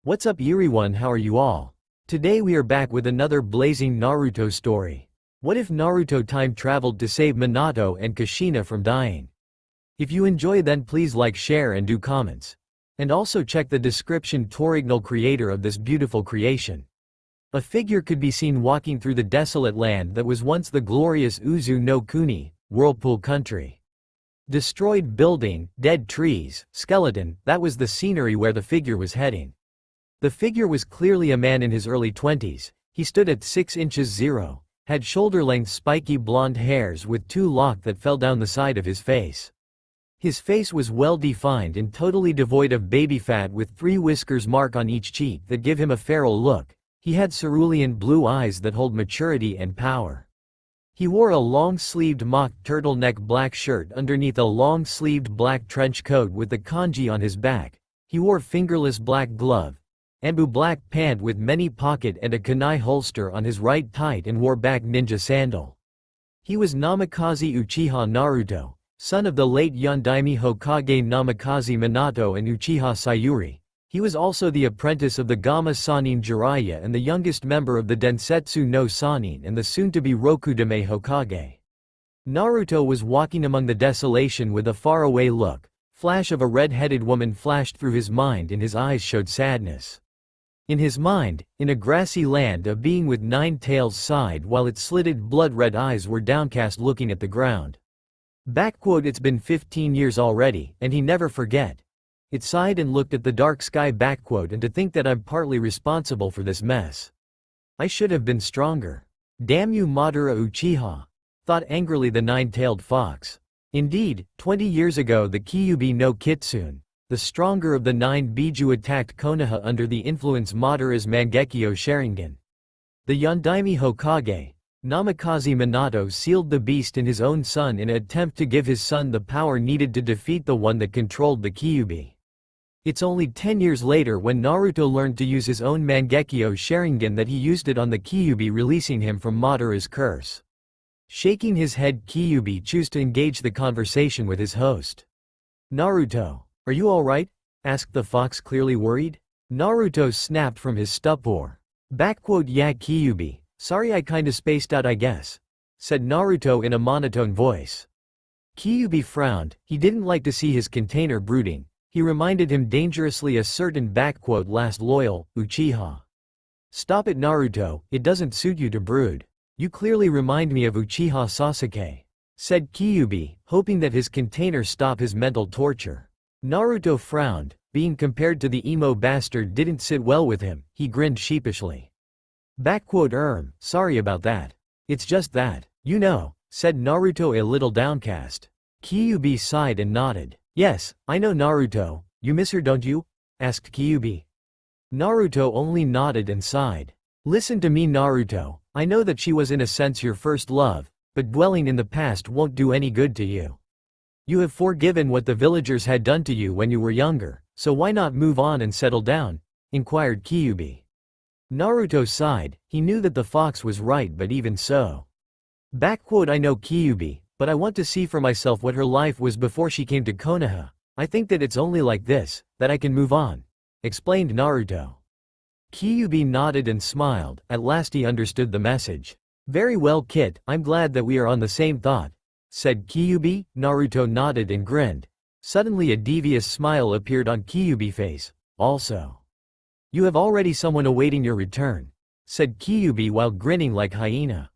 What's up everyone, how are you all? Today we are back with another blazing Naruto story. What if Naruto time traveled to save Minato and Kushina from dying? If you enjoy then please like, share and do comments. And also check the description to original creator of this beautiful creation. A figure could be seen walking through the desolate land that was once the glorious Uzu no Kuni, Whirlpool country. Destroyed building, dead trees, skeleton, that was the scenery where the figure was heading. The figure was clearly a man in his early 20s, he stood at 6 inches 0, had shoulder-length spiky blonde hairs with 2 locks that fell down the side of his face. His face was well-defined and totally devoid of baby fat with 3 whiskers mark on each cheek that give him a feral look. He had cerulean blue eyes that hold maturity and power. He wore a long-sleeved mock turtleneck black shirt underneath a long-sleeved black trench coat with the kanji on his back. He wore fingerless black glove, ambu black pant with many pocket and a kunai holster on his right tight and wore back ninja sandal. He was Namikaze Uchiha Naruto, son of the late Yondaime Hokage Namikaze Minato and Uchiha Sayuri. He was also the apprentice of the Gama Sannin Jiraiya and the youngest member of the Densetsu no Sannin and the soon-to-be Rokudame Hokage. Naruto was walking among the desolation with a faraway look. Flash of a red-headed woman flashed through his mind and his eyes showed sadness. In his mind, in a grassy land a being with 9 tails sighed while its slitted blood-red eyes were downcast looking at the ground. It's been 15 years already, and he never forget. It sighed and looked at the dark sky and to think that I'm partly responsible for this mess. I should have been stronger. Damn you Madara Uchiha, thought angrily the 9-tailed fox. Indeed, 20 years ago the Kyuubi no Kitsune, the stronger of the 9 Biju attacked Konoha under the influence Madara's Mangekyo Sharingan. The Yondaime Hokage, Namikaze Minato sealed the beast in his own son in an attempt to give his son the power needed to defeat the one that controlled the Kyuubi. It's only 10 years later when Naruto learned to use his own Mangekyo Sharingan that he used it on the Kyuubi, releasing him from Madara's curse. Shaking his head, Kyuubi chose to engage the conversation with his host. Naruto, are you alright? Asked the fox, clearly worried. Naruto snapped from his stupor. Yeah Kyuubi, sorry I kinda spaced out I guess, said Naruto in a monotone voice. Kyuubi frowned, he didn't like to see his container brooding. He reminded him dangerously a certain last loyal, Uchiha. Stop it Naruto, it doesn't suit you to brood. You clearly remind me of Uchiha Sasuke, said Kyuubi, hoping that his container stop his mental torture. Naruto frowned, being compared to the emo bastard didn't sit well with him, he grinned sheepishly. Sorry about that. It's just that, you know, said Naruto a little downcast. Kyuubi sighed and nodded. Yes, I know Naruto, you miss her don't you? Asked Kyuubi. Naruto only nodded and sighed. Listen to me Naruto, I know that she was in a sense your first love, but dwelling in the past won't do any good to you. You have forgiven what the villagers had done to you when you were younger, so why not move on and settle down? Inquired Kyuubi. Naruto sighed, he knew that the fox was right but even so. I know Kyuubi, but I want to see for myself what her life was before she came to Konoha. I think that it's only like this, that I can move on, explained Naruto. Kyuubi nodded and smiled, at last he understood the message. Very well Kit, I'm glad that we are on the same thought, said Kyuubi. Naruto nodded and grinned. Suddenly a devious smile appeared on Kyuubi's face. Also, you have already someone awaiting your return, said Kyuubi while grinning like hyena.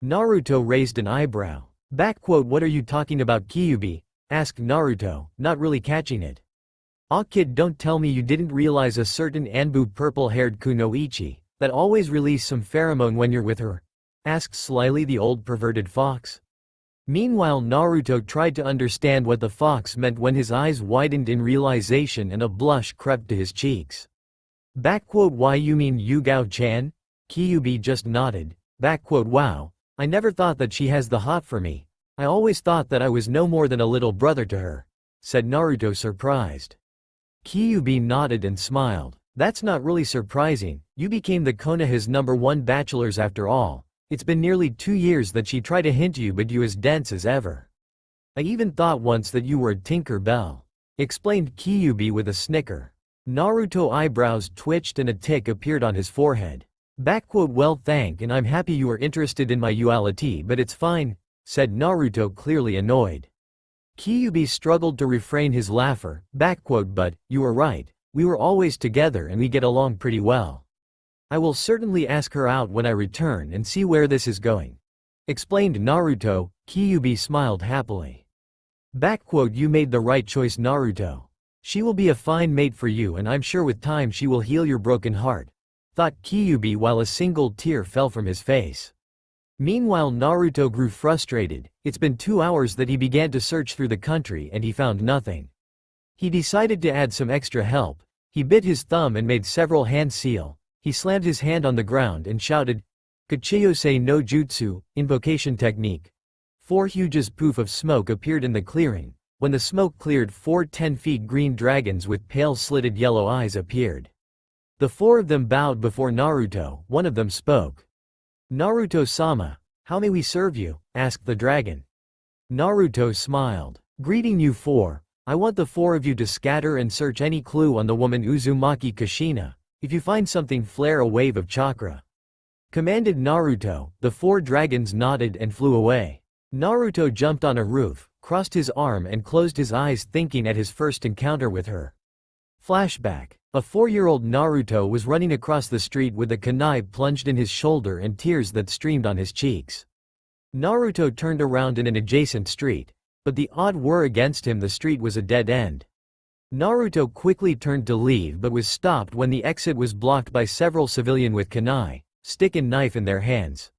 Naruto raised an eyebrow. What are you talking about Kyuubi? Asked Naruto, not really catching it. Kid, don't tell me you didn't realize a certain Anbu purple-haired kunoichi, that always release some pheromone when you're with her? Asked slyly the old perverted fox. Meanwhile Naruto tried to understand what the fox meant when his eyes widened in realization and a blush crept to his cheeks. Why you mean Yugao-chan? Kyuubi just nodded. Wow, I never thought that she has the hot for me. I always thought that I was no more than a little brother to her, said Naruto surprised. Kyuubi nodded and smiled. That's not really surprising, you became the Konoha's #1 bachelors after all. It's been nearly 2 years that she tried to hint you but you as dense as ever. I even thought once that you were a Tinker Bell, explained Kyuubi with a snicker. Naruto eyebrows twitched and a tick appeared on his forehead. Well, thank and I'm happy you are interested in my duality, but it's fine, said Naruto, clearly annoyed. Kyuubi struggled to refrain his laughter. But, you are right, we were always together and we get along pretty well. I will certainly ask her out when I return and see where this is going, explained Naruto. Kyuubi smiled happily. You made the right choice, Naruto. She will be a fine mate for you and I'm sure with time she will heal your broken heart, thought Kyuubi while a single tear fell from his face. Meanwhile, Naruto grew frustrated. It's been 2 hours that he began to search through the country and he found nothing. He decided to add some extra help. He bit his thumb and made several hand seal. He slammed his hand on the ground and shouted, Kachiyose no Jutsu, invocation technique. 4 huge poof of smoke appeared in the clearing. When the smoke cleared, 4 10-feet green dragons with pale slitted yellow eyes appeared. The 4 of them bowed before Naruto. One of them spoke. Naruto-sama, how may we serve you? Asked the dragon. Naruto smiled. Greeting you 4. I want the 4 of you to scatter and search any clue on the woman Uzumaki Kushina. If you find something, flare a wave of chakra, commanded Naruto. The 4 dragons nodded and flew away. Naruto jumped on a roof, crossed his arm and closed his eyes, thinking at his first encounter with her. Flashback. A 4-year-old Naruto was running across the street with a kunai plunged in his shoulder and tears that streamed on his cheeks. Naruto turned around in an adjacent street, but the odd were against him, the street was a dead end. Naruto quickly turned to leave but was stopped when the exit was blocked by several civilians with kunai, stick and knife in their hands.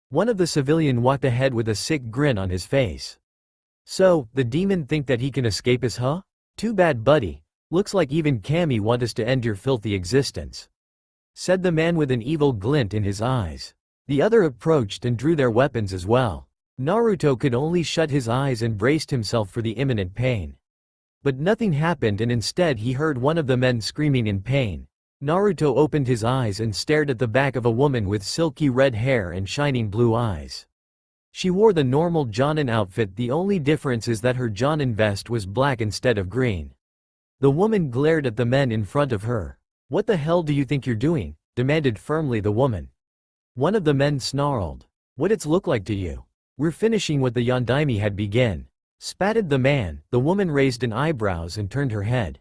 One of the civilians walked ahead with a sick grin on his face. So, the demon think that he can escape us, huh? Too bad, buddy. Looks like even Kami want us to end your filthy existence, said the man with an evil glint in his eyes. The other approached and drew their weapons as well. Naruto could only shut his eyes and braced himself for the imminent pain. But nothing happened and instead he heard one of the men screaming in pain. Naruto opened his eyes and stared at the back of a woman with silky red hair and shining blue eyes. She wore the normal Jonin outfit, the only difference is that her Jonin vest was black instead of green. The woman glared at the men in front of her. What the hell do you think you're doing? Demanded firmly the woman. One of the men snarled. What it's look like to you? We're finishing what the Yondaime had begun, spatted the man. The woman raised an eyebrows and turned her head.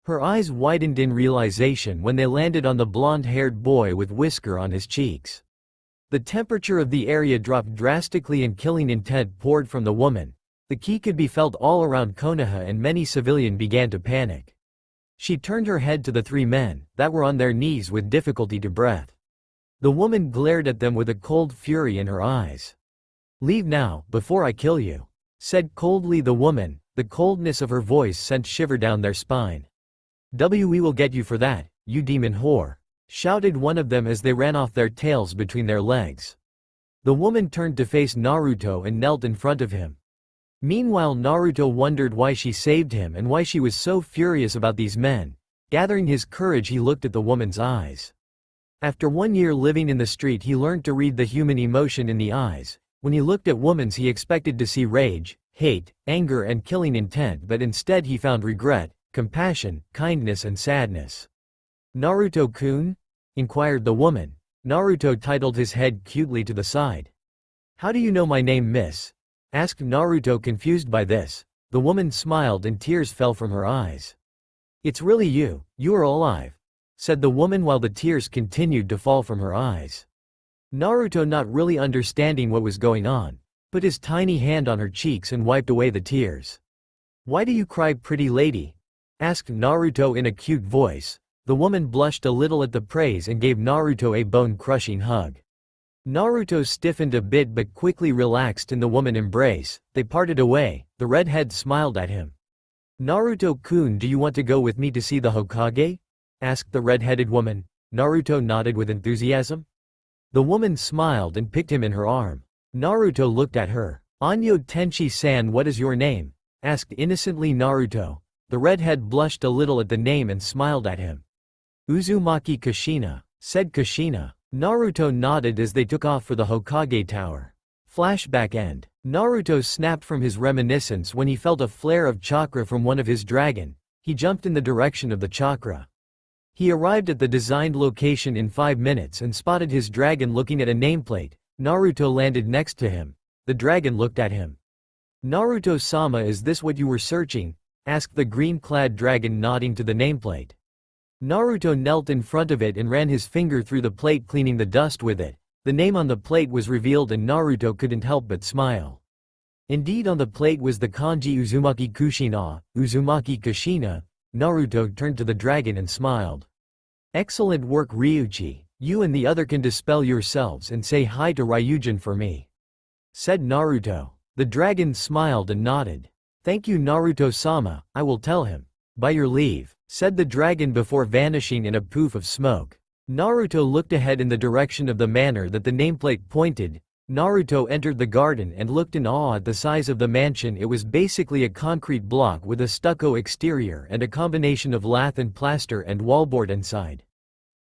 Her eyes widened in realization when they landed on the blonde-haired boy with whisker on his cheeks. The temperature of the area dropped drastically and killing intent poured from the woman. The ki could be felt all around Konoha and many civilians began to panic. She turned her head to the 3 men that were on their knees with difficulty to breathe. The woman glared at them with a cold fury in her eyes. Leave now, before I kill you, said coldly the woman. The coldness of her voice sent shiver down their spine. We will get you for that, you demon whore, shouted one of them as they ran off, their tails between their legs. The woman turned to face Naruto and knelt in front of him. Meanwhile, Naruto wondered why she saved him and why she was so furious about these men. Gathering his courage, he looked at the woman's eyes. After 1 year living in the street, he learned to read the human emotion in the eyes. When he looked at women, he expected to see rage, hate, anger and killing intent, but instead he found regret, compassion, kindness and sadness. Naruto-kun? Inquired the woman. Naruto titled his head cutely to the side. How do you know my name, miss? Asked Naruto, confused by this. The woman smiled and tears fell from her eyes. It's really you are alive, said the woman while the tears continued to fall from her eyes. Naruto, not really understanding what was going on, put his tiny hand on her cheeks and wiped away the tears. Why do you cry, pretty lady? Asked Naruto in a cute voice. The woman blushed a little at the praise and gave Naruto a bone-crushing hug. Naruto stiffened a bit but quickly relaxed in the woman's embrace. They parted away. The redhead smiled at him. Naruto-kun, do you want to go with me to see the Hokage? Asked the red-headed woman. Naruto nodded with enthusiasm. The woman smiled and picked him in her arm. Naruto looked at her. Anyo Tenshi-san, what is your name? Asked innocently Naruto. The redhead blushed a little at the name and smiled at him. Uzumaki Kushina, said Kushina. Naruto nodded as they took off for the Hokage Tower. Flashback end. Naruto snapped from his reminiscence when he felt a flare of chakra from one of his dragon. He jumped in the direction of the chakra. He arrived at the designed location in 5 minutes and spotted his dragon looking at a nameplate. Naruto landed next to him. The dragon looked at him. "Naruto-sama, is this what you were searching?" asked the green-clad dragon, nodding to the nameplate. Naruto knelt in front of it and ran his finger through the plate, cleaning the dust with it. The name on the plate was revealed and Naruto couldn't help but smile. Indeed, on the plate was the kanji Uzumaki Kushina, Uzumaki Kushina. Naruto turned to the dragon and smiled. "Excellent work, Ryuji. You and the other can dispel yourselves and say hi to Ryujin for me," said Naruto. The dragon smiled and nodded. "Thank you, Naruto-sama, I will tell him. By your leave," said the dragon before vanishing in a poof of smoke. Naruto looked ahead in the direction of the manor that the nameplate pointed. Naruto entered the garden and looked in awe at the size of the mansion. It was basically a concrete block with a stucco exterior and a combination of lath and plaster and wallboard inside.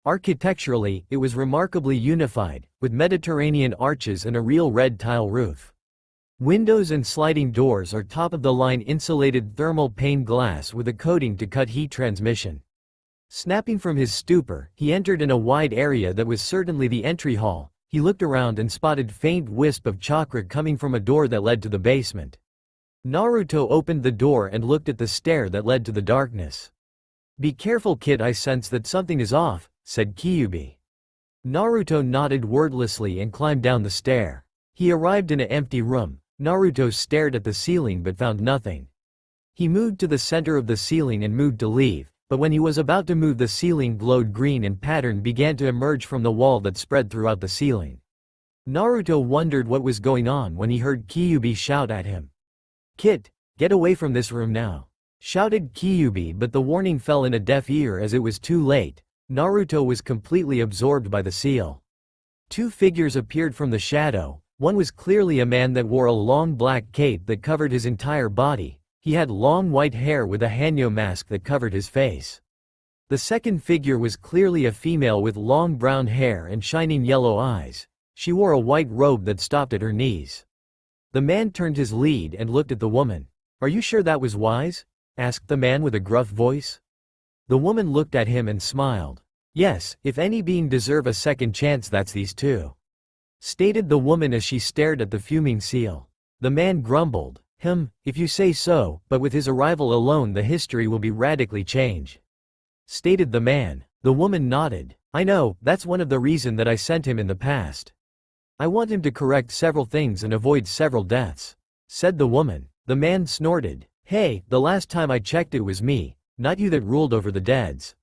Architecturally, it was remarkably unified, with Mediterranean arches and a real red tile roof. Windows and sliding doors are top-of-the-line insulated thermal pane glass with a coating to cut heat transmission. Snapping from his stupor, he entered in a wide area that was certainly the entry hall. He looked around and spotted faint wisp of chakra coming from a door that led to the basement. Naruto opened the door and looked at the stair that led to the darkness. "Be careful, kid, I sense that something is off," said Kyuubi. Naruto nodded wordlessly and climbed down the stair. He arrived in an empty room. Naruto stared at the ceiling but found nothing. He moved to the center of the ceiling and moved to leave, but when he was about to move, the ceiling glowed green and pattern began to emerge from the wall that spread throughout the ceiling. Naruto wondered what was going on when he heard Kyuubi shout at him. "Kit, get away from this room now," shouted Kyuubi, but the warning fell in a deaf ear as it was too late. Naruto was completely absorbed by the seal. 2 figures appeared from the shadow. One was clearly a man that wore a long black cape that covered his entire body. He had long white hair with a Hanyo mask that covered his face. The second figure was clearly a female with long brown hair and shining yellow eyes. She wore a white robe that stopped at her knees. The man turned his lead and looked at the woman. "Are you sure that was wise?" asked the man with a gruff voice. The woman looked at him and smiled. "Yes, if any being deserve a second chance, that's these two," stated the woman as she stared at the fuming seal. The man grumbled, If you say so, but with his arrival alone the history will be radically changed," stated the man. The woman nodded. "I know, that's one of the reason that I sent him in the past. I want him to correct several things and avoid several deaths," said the woman. The man snorted. "Hey, the last time I checked it was me, not you that ruled over the deads,"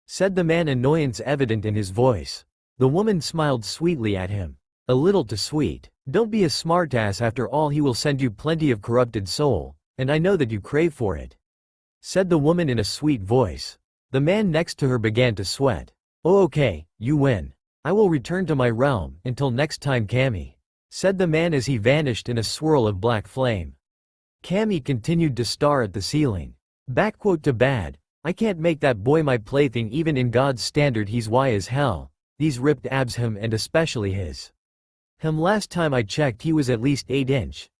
said the man, annoyance evident in his voice. The woman smiled sweetly at him. "A little too sweet. Don't be a smartass, after all he will send you plenty of corrupted soul, and I know that you crave for it," said the woman in a sweet voice. The man next to her began to sweat. "Oh okay, you win. I will return to my realm, until next time, Kami," said the man as he vanished in a swirl of black flame. Kami continued to stare at the ceiling. "To bad. I can't make that boy my plaything, even in God's standard he's why as hell. These ripped abs and especially his last time I checked he was at least 8-inch.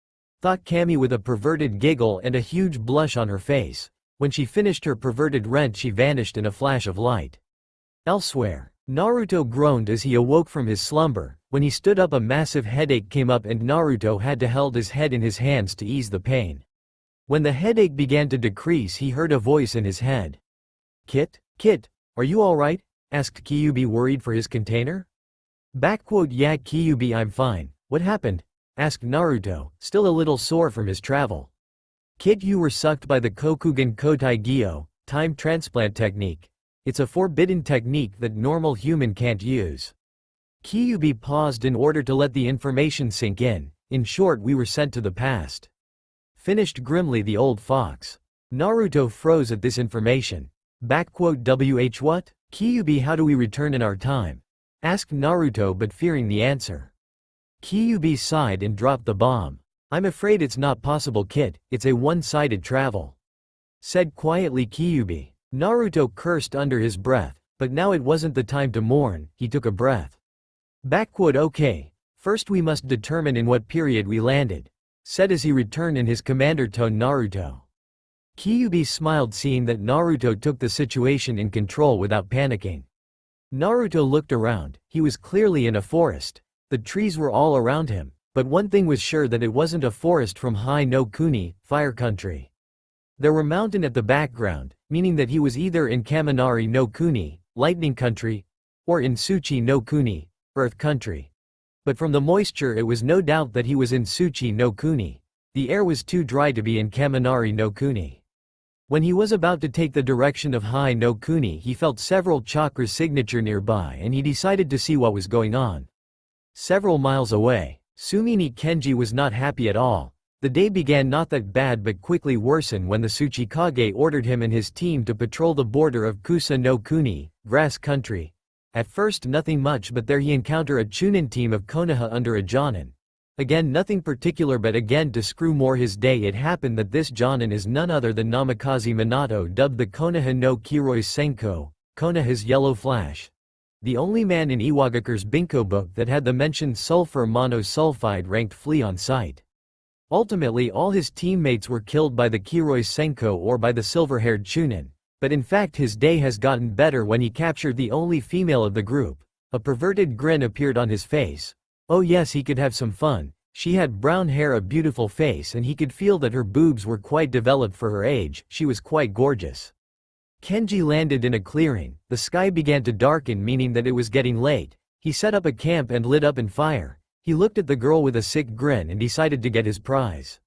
Thought Kami with a perverted giggle and a huge blush on her face. When she finished her perverted rant she vanished in a flash of light. Elsewhere, Naruto groaned as he awoke from his slumber. When he stood up a massive headache came up and Naruto had to hold his head in his hands to ease the pain. When the headache began to decrease he heard a voice in his head. Kit, are you alright?" asked Kyuubi, worried for his container. "Yeah Kyuubi, I'm fine. What happened?" asked Naruto, still a little sore from his travel. "Kit, you were sucked by the Kokugan Kotai Gyo, time transplant technique. It's a forbidden technique that normal human can't use." Kyuubi paused in order to let the information sink in. "In short, we were sent to the past," finished grimly the old fox. Naruto froze at this information. "Wh what? Kyuubi, how do we return in our time?" asked Naruto, but fearing the answer. Kyuubi sighed and dropped the bomb. "I'm afraid it's not possible, Kit, it's a one-sided travel," said quietly Kyuubi. Naruto cursed under his breath, but now it wasn't the time to mourn. He took a breath. Okay, first we must determine in what period we landed," said as he returned in his commander tone. Naruto Kyuubi smiled seeing that Naruto took the situation in control without panicking. Naruto looked around, he was clearly in a forest. The trees were all around him, but one thing was sure that it wasn't a forest from Hai no Kuni, fire country. There were mountains at the background, meaning that he was either in Kaminari no Kuni, lightning country, or in Tsuchi no Kuni, earth country. But from the moisture it was no doubt that he was in Tsuchi no Kuni. The air was too dry to be in Kaminari no Kuni. When he was about to take the direction of Hai no Kuni, he felt several chakras signature nearby and he decided to see what was going on. Several miles away, Sumini Kenji was not happy at all. The day began not that bad but quickly worsened when the Tsuchikage ordered him and his team to patrol the border of Kusa no Kuni, grass country. At first nothing much, but there he encountered a Chunin team of Konoha under a Jonin. Again nothing particular, but again to screw more his day it happened that this Jonin is none other than Namikaze Minato, dubbed the Konoha no Kiroi Senko, Konoha's Yellow Flash. The only man in Iwagakure's Binko book that had the mentioned sulfur monosulfide ranked flea on sight. Ultimately all his teammates were killed by the Kiroi Senko or by the silver-haired Chunin, but in fact his day has gotten better when he captured the only female of the group. A perverted grin appeared on his face. Oh yes, he could have some fun. She had brown hair, a beautiful face, and he could feel that her boobs were quite developed for her age. She was quite gorgeous. Kenji landed in a clearing. The sky began to darken, meaning that it was getting late. He set up a camp and lit up in fire. He looked at the girl with a sick grin and decided to get his prize.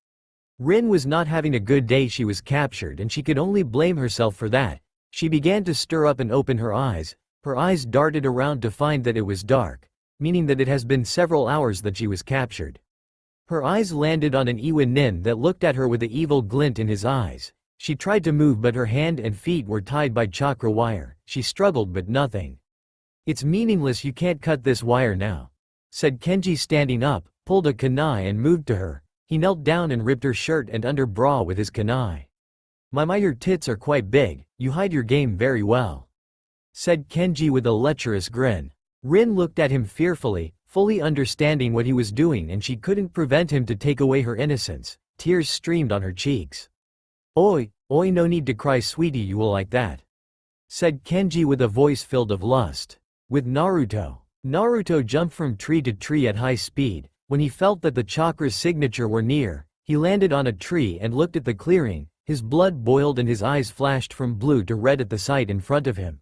Rin was not having a good day. She was captured and she could only blame herself for that. She began to stir up and open her eyes. Her eyes darted around to find that it was dark, meaning that it has been several hours that she was captured. Her eyes landed on an Iwa Nin that looked at her with an evil glint in his eyes. She tried to move but her hand and feet were tied by chakra wire. She struggled but nothing. It's meaningless, you can't cut this wire now, said Kenji, standing up, pulled a kunai and moved to her. He knelt down and ripped her shirt and under bra with his kunai. My, your tits are quite big, you hide your game very well, said Kenji with a lecherous grin. Rin looked at him fearfully, fully understanding what he was doing, and she couldn't prevent him to take away her innocence. Tears streamed on her cheeks. Oi, no need to cry sweetie, you will like that, said Kenji with a voice filled of lust. With Naruto. Naruto jumped from tree to tree at high speed. When he felt that the chakra's signature were near, he landed on a tree and looked at the clearing. His blood boiled and his eyes flashed from blue to red at the sight in front of him.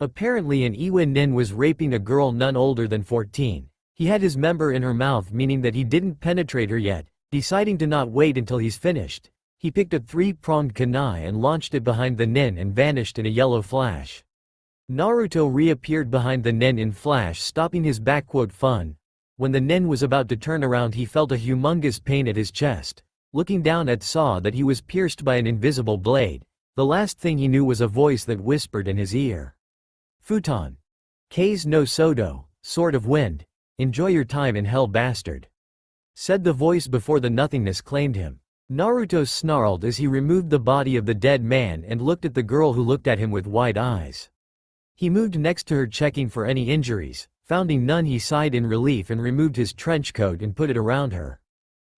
Apparently an Iwa Nin was raping a girl none older than 14. He had his member in her mouth, meaning that he didn't penetrate her yet. Deciding to not wait until he's finished, he picked a three-pronged kunai and launched it behind the Nin and vanished in a yellow flash. Naruto reappeared behind the Nin in flash, stopping his "fun." When the Nin was about to turn around, he felt a humongous pain at his chest. Looking down at saw that he was pierced by an invisible blade. The last thing he knew was a voice that whispered in his ear. Futon. K's no Sodo, Sword of Wind. Enjoy your time in hell, bastard, said the voice before the nothingness claimed him. Naruto snarled as he removed the body of the dead man and looked at the girl, who looked at him with wide eyes. He moved next to her, checking for any injuries. Finding none, he sighed in relief and removed his trench coat and put it around her.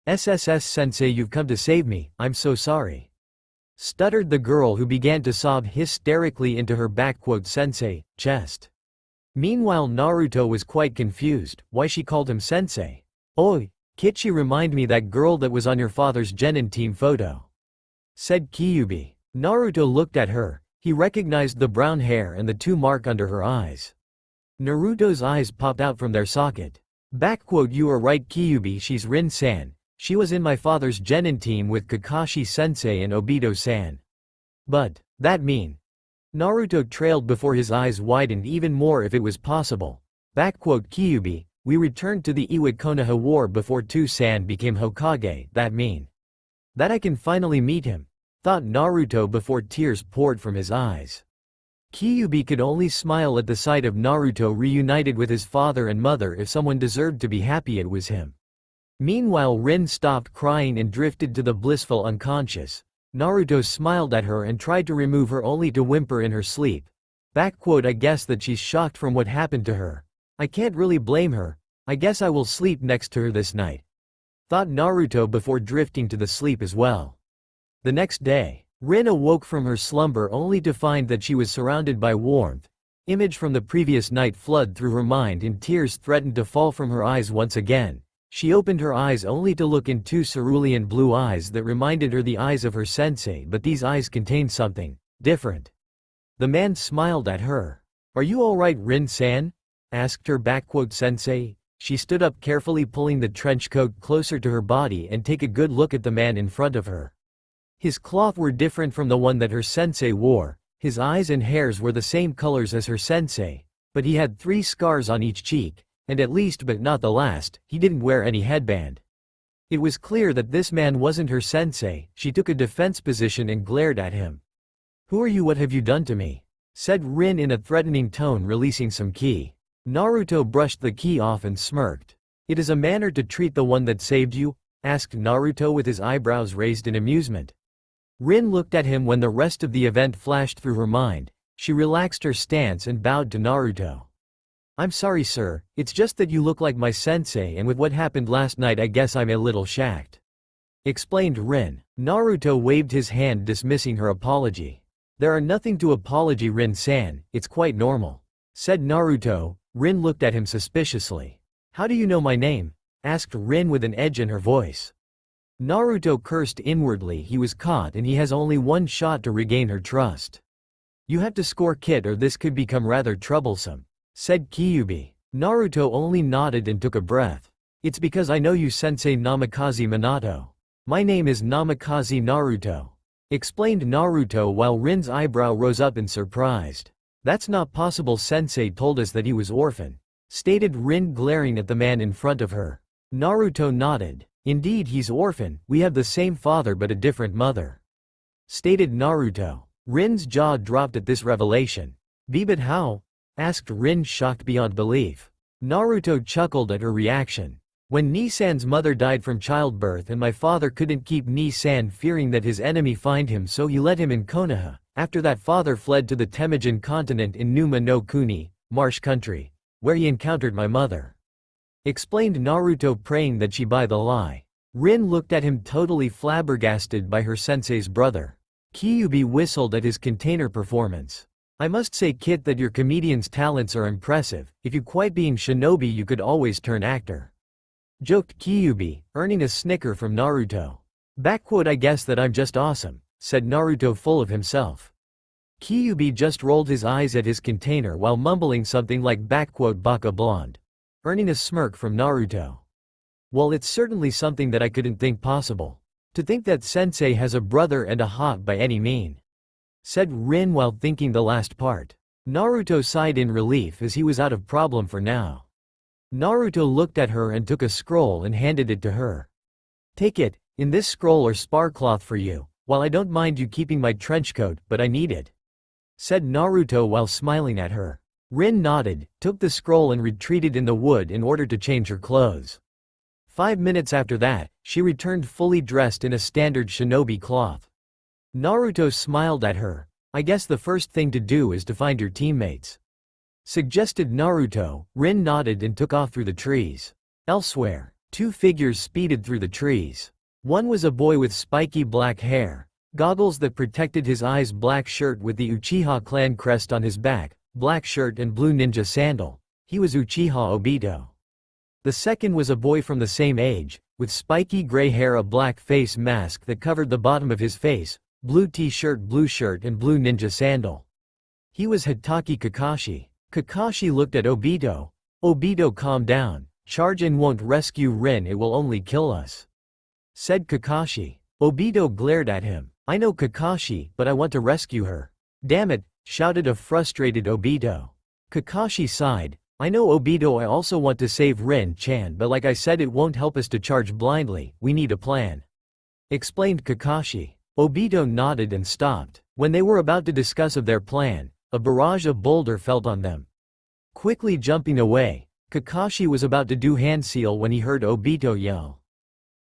SSS sensei, you've come to save me, I'm so sorry, stuttered the girl, who began to sob hysterically into her "sensei" chest. Meanwhile Naruto was quite confused, why she called him sensei. Oi, Kichi, remind me that girl that was on your father's genin team photo, said Kyuubi. Naruto looked at her. He recognized the brown hair and the 2 mark under her eyes. Naruto's eyes popped out from their socket. You are right, Kyuubi, she's Rin-san. She was in my father's genin team with Kakashi-sensei and Obito-san. But, that mean? Naruto trailed before his eyes widened even more. If it was possible. Kyuubi, we returned to the Iwa Konoha War before 2-san became Hokage, that mean? That I can finally meet him, thought Naruto before tears poured from his eyes. Kyuubi could only smile at the sight of Naruto reunited with his father and mother. If someone deserved to be happy, it was him. Meanwhile Rin stopped crying and drifted to the blissful unconscious. Naruto smiled at her and tried to remove her, only to whimper in her sleep. I guess that she's shocked from what happened to her. I can't really blame her. I guess I will sleep next to her this night, thought Naruto before drifting to the sleep as well. The next day, Rin awoke from her slumber only to find that she was surrounded by warmth. Image from the previous night flooded through her mind and tears threatened to fall from her eyes once again. She opened her eyes only to look in two cerulean blue eyes that reminded her the eyes of her sensei, but these eyes contained something different. The man smiled at her. "Are you alright, Rin-san?" asked her sensei. She stood up carefully, pulling the trench coat closer to her body and take a good look at the man in front of her. His cloth were different from the one that her sensei wore. His eyes and hairs were the same colors as her sensei, but he had 3 scars on each cheek, and at least but not the last, he didn't wear any headband. It was clear that this man wasn't her sensei. She took a defense position and glared at him. "Who are you? What have you done to me?" said Rin in a threatening tone, releasing some ki. Naruto brushed the ki off and smirked. "It is a manner to treat the one that saved you?" asked Naruto with his eyebrows raised in amusement. Rin looked at him when the rest of the event flashed through her mind. She relaxed her stance and bowed to Naruto. "I'm sorry, sir, it's just that you look like my sensei, and with what happened last night I guess I'm a little shacked," explained Rin. Naruto waved his hand, dismissing her apology. "There are nothing to apology, Rin-san, it's quite normal," said Naruto. Rin looked at him suspiciously. "How do you know my name?" asked Rin with an edge in her voice. Naruto cursed inwardly. He was caught and he has only one shot to regain her trust. "You have to score, kid, or this could become rather troublesome," said Kyuubi. Naruto only nodded and took a breath. "It's because I know you, Sensei Namikaze Minato. My name is Namikaze Naruto," explained Naruto while Rin's eyebrow rose up in surprise. "That's not possible. Sensei told us that he was orphan," stated Rin, glaring at the man in front of her. Naruto nodded. "Indeed, he's orphan. We have the same father but a different mother," stated Naruto. Rin's jaw dropped at this revelation. "But how?" asked Rin, shocked beyond belief. Naruto chuckled at her reaction. "When Nisan's mother died from childbirth and my father couldn't keep Nisan, fearing that his enemy find him, so he let him in Konoha. After that, father fled to the Temujin continent in Numa no Kuni, marsh country, where he encountered my mother," explained Naruto, praying that she buy the lie. Rin looked at him, totally flabbergasted by her sensei's brother. Kyuubi whistled at his container performance. "I must say, kid, that your comedian's talents are impressive. If you quit being shinobi, you could always turn actor," joked Kyuubi, earning a snicker from Naruto. "I guess that I'm just awesome," said Naruto, full of himself. Kyuubi just rolled his eyes at his container while mumbling something like "baka blonde," earning a smirk from Naruto. "Well, it's certainly something that I couldn't think possible. To think that sensei has a brother and a hot by any mean," said Rin while thinking the last part. Naruto sighed in relief as he was out of problem for now. Naruto looked at her and took a scroll and handed it to her. "Take it. In this scroll are spar cloth for you. While I don't mind you keeping my trench coat, but I need it," said Naruto while smiling at her. Rin nodded, took the scroll and retreated in the wood in order to change her clothes. 5 minutes after that, she returned fully dressed in a standard shinobi cloth. Naruto smiled at her. "I guess the first thing to do is to find your teammates," suggested Naruto. Rin nodded and took off through the trees. Elsewhere, 2 figures speeded through the trees. One was a boy with spiky black hair, goggles that protected his eyes, black shirt with the Uchiha clan crest on his back, black shirt and blue ninja sandal. He was Uchiha Obito. The second was a boy from the same age, with spiky gray hair, a black face mask that covered the bottom of his face, blue t-shirt, blue shirt and blue ninja sandal. He was Hitaki Kakashi. Kakashi looked at Obito. "Obito, calm down. Charge and won't rescue Rin, it will only kill us," said Kakashi. Obito glared at him. "I know, Kakashi, but I want to rescue her." "Damn it," shouted a frustrated Obito. Kakashi sighed. "I know, Obito, I also want to save Rin-chan, but like I said, it won't help us to charge blindly, we need a plan," explained Kakashi. Obito nodded and stopped. When they were about to discuss of their plan, a barrage of boulder fell on them. Quickly jumping away, Kakashi was about to do hand seal when he heard Obito yell.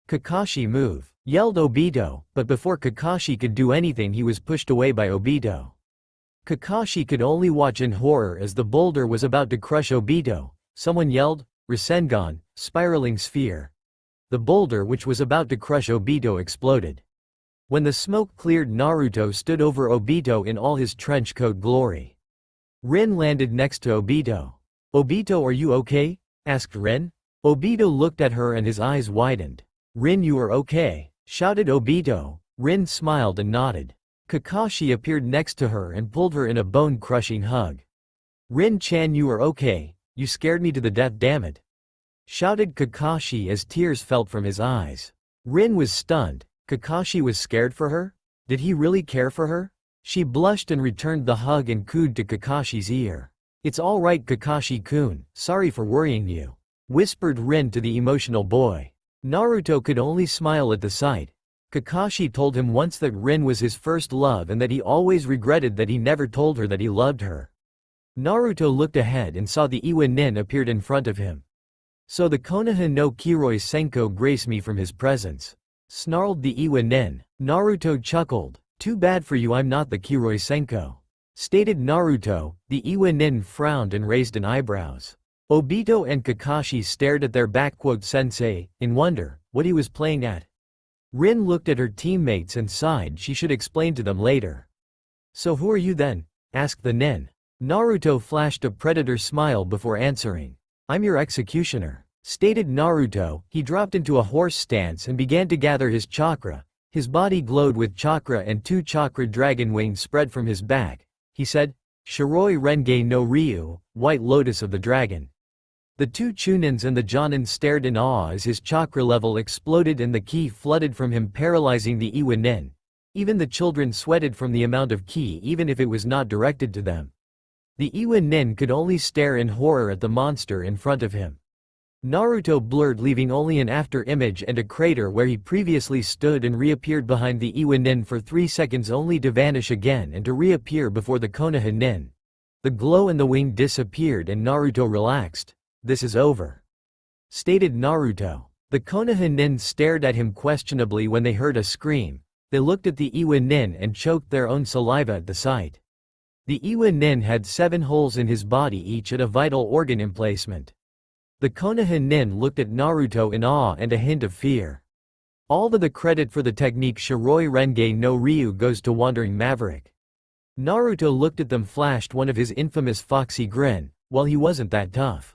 "Kakashi, move," yelled Obito, but before Kakashi could do anything, he was pushed away by Obito. Kakashi could only watch in horror as the boulder was about to crush Obito. Someone yelled, "Rasengan, spiraling sphere." The boulder which was about to crush Obito exploded. When the smoke cleared, Naruto stood over Obito in all his trench coat glory. Rin landed next to Obito. "Obito, are you okay?" asked Rin. Obito looked at her and his eyes widened. "Rin, you are okay?" shouted Obito. Rin smiled and nodded. Kakashi appeared next to her and pulled her in a bone-crushing hug. "Rin-chan, you are okay? You scared me to the death, damn it!" shouted Kakashi as tears fell from his eyes. Rin was stunned. Kakashi was scared for her? Did he really care for her? She blushed and returned the hug and cooed to Kakashi's ear. "It's all right, Kakashi-kun, sorry for worrying you," whispered Rin to the emotional boy. Naruto could only smile at the sight. Kakashi told him once that Rin was his first love and that he always regretted that he never told her that he loved her. Naruto looked ahead and saw the Iwa Nin appeared in front of him. "So the Konoha no Kiroi Senko graced me from his presence," snarled the Iwa Nin. Naruto chuckled. "Too bad for you I'm not the Kiroi Senko," stated Naruto. The Iwa Nin frowned and raised an eyebrows. Obito and Kakashi stared at their "sensei" in wonder, what he was playing at. Rin looked at her teammates and sighed she should explain to them later. "So who are you then?" asked the Nin. Naruto flashed a predator smile before answering. "I'm your executioner," stated Naruto. He dropped into a horse stance and began to gather his chakra. His body glowed with chakra and 2 chakra dragon wings spread from his back. He said, "Shiroi Renge no Ryu, White Lotus of the Dragon." The 2 Chunins and the Jonin stared in awe as his chakra level exploded and the ki flooded from him, paralyzing the Iwa Nin. Even the children sweated from the amount of ki, even if it was not directed to them. The Iwa Nin could only stare in horror at the monster in front of him. Naruto blurred, leaving only an after image and a crater where he previously stood, and reappeared behind the Iwa Nin for 3 seconds only to vanish again and to reappear before the Konoha Nin. The glow and the wing disappeared and Naruto relaxed. "This is over," stated Naruto. The Konoha Nin stared at him questionably when they heard a scream. They looked at the Iwa Nin and choked their own saliva at the sight. The Iwa Nin had 7 holes in his body, each at a vital organ emplacement. The Konoha Nin looked at Naruto in awe and a hint of fear. All the credit for the technique Shiroi Renge no Ryu goes to Wandering Maverick. Naruto looked at them, flashed one of his infamous foxy grin. "Well, he wasn't that tough,"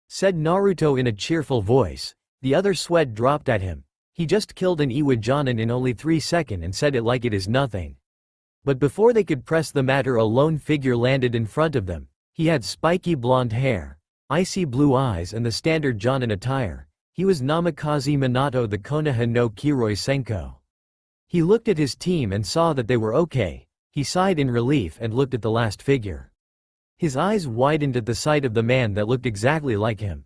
said Naruto in a cheerful voice. The other sweat dropped at him. "He just killed an Iwa Jonin in only 3 seconds and said it like it is nothing." But before they could press the matter, a lone figure landed in front of them. He had spiky blonde hair, icy blue eyes and the standard Jonin attire. He was Namikaze Minato, the Konoha no Kiroi Senko. He looked at his team and saw that they were okay. He sighed in relief and looked at the last figure. His eyes widened at the sight of the man that looked exactly like him.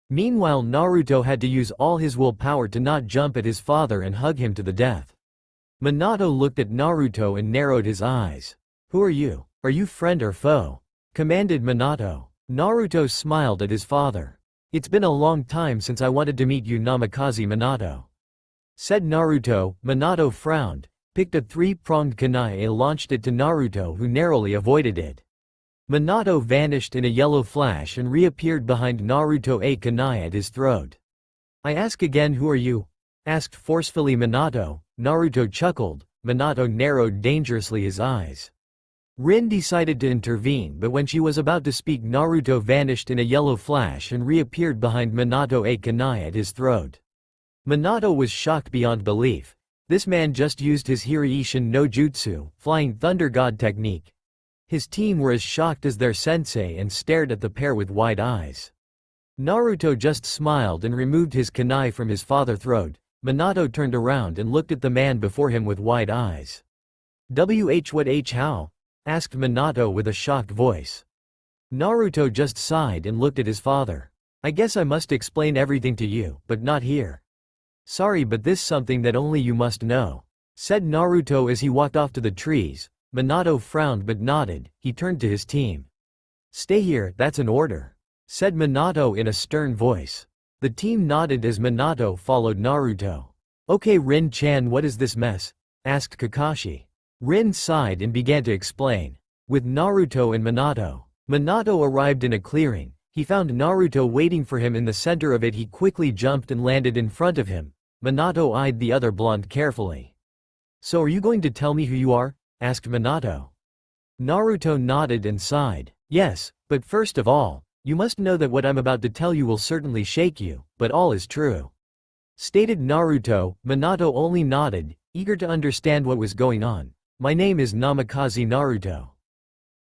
Meanwhile, Naruto had to use all his willpower to not jump at his father and hug him to the death. Minato looked at Naruto and narrowed his eyes. "Who are you? Are you friend or foe?" commanded Minato. Naruto smiled at his father. "It's been a long time since I wanted to meet you, Namikaze Minato," said Naruto. Minato frowned, picked a 3-pronged kunai and launched it to Naruto, who narrowly avoided it. Minato vanished in a yellow flash and reappeared behind Naruto, a kunai at his throat. "I ask again, who are you?" asked forcefully Minato. Naruto chuckled. Minato narrowed dangerously his eyes. Rin decided to intervene, but when she was about to speak, Naruto vanished in a yellow flash and reappeared behind Minato, a kunai at his throat. Minato was shocked beyond belief. This man just used his Hiraishin no Jutsu, Flying Thunder God technique. His team were as shocked as their sensei and stared at the pair with wide eyes. Naruto just smiled and removed his kunai from his father's throat. Minato turned around and looked at the man before him with wide eyes. What how?" asked Minato with a shocked voice. Naruto just sighed and looked at his father. "I guess I must explain everything to you, but not here. Sorry, but this something that only you must know," said Naruto as he walked off to the trees. Minato frowned but nodded. He turned to his team. "Stay here, that's an order," said Minato in a stern voice. The team nodded as Minato followed Naruto. "Okay, Rin-chan, what is this mess?" asked Kakashi. Rin sighed and began to explain. With Naruto and Minato. Minato arrived in a clearing. He found Naruto waiting for him in the center of it. He quickly jumped and landed in front of him. Minato eyed the other blonde carefully. So are you going to tell me who you are? Asked Minato. Naruto nodded and sighed. Yes, but first of all, you must know that what I'm about to tell you will certainly shake you, but all is true. Stated Naruto. Minato only nodded, eager to understand what was going on. My name is Namikaze Naruto.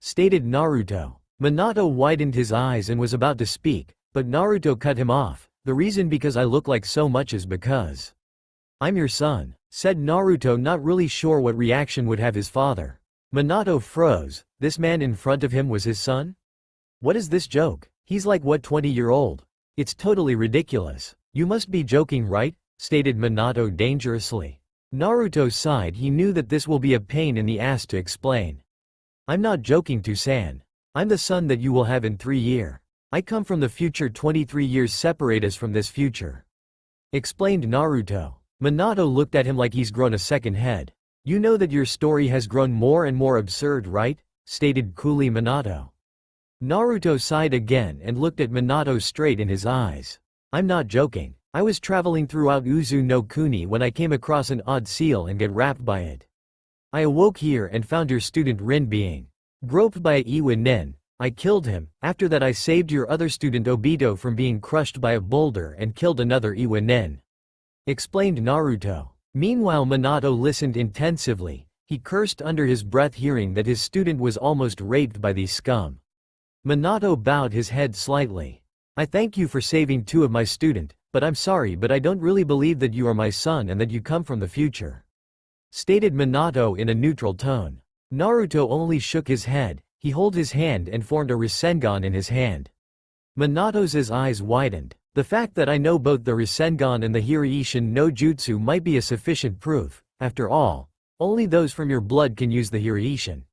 Stated Naruto. Minato widened his eyes and was about to speak, but Naruto cut him off. The reason because I look like so much is because I'm your son, said Naruto, not really sure what reaction would have his father. Minato froze. This man in front of him was his son? What is this joke? He's like what, 20-year-old? It's totally ridiculous. You must be joking, right? Stated Minato dangerously. Naruto sighed. He knew that this will be a pain in the ass to explain. I'm not joking, Toussaint. I'm the son that you will have in 3 years. I come from the future. 23 years separate us from this future. Explained Naruto. Minato looked at him like he's grown a second head. You know that your story has grown more and more absurd, right? Stated coolly Minato. Naruto sighed again and looked at Minato straight in his eyes. I'm not joking. I was traveling throughout Uzu no Kuni when I came across an odd seal and get wrapped by it. I awoke here and found your student Rin being groped by a Iwa Nin. I killed him. After that I saved your other student Obito from being crushed by a boulder and killed another Iwa Nin. Explained Naruto. Meanwhile Minato listened intensively. He cursed under his breath hearing that his student was almost raped by these scum. Minato bowed his head slightly. I thank you for saving 2 of my student, but I'm sorry, but I don't really believe that you are my son and that you come from the future. Stated Minato in a neutral tone. Naruto only shook his head. He held his hand and formed a Rasengan in his hand. Minato's eyes widened. The fact that I know both the Rasengan and the Hiraishin no Jutsu might be a sufficient proof. After all, only those from your blood can use the Hiraishin.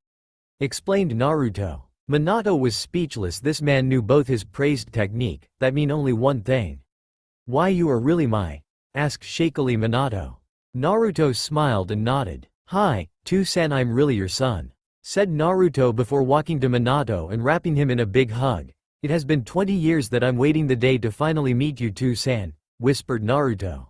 Explained Naruto. Minato was speechless. This man knew both his praised technique, that mean only one thing. Why, you are really my? Asked shakily Minato. Naruto smiled and nodded. Hi, Toussaint, I'm really your son, said Naruto before walking to Minato and wrapping him in a big hug. It has been 20 years that I'm waiting the day to finally meet you, Toussaint, whispered Naruto.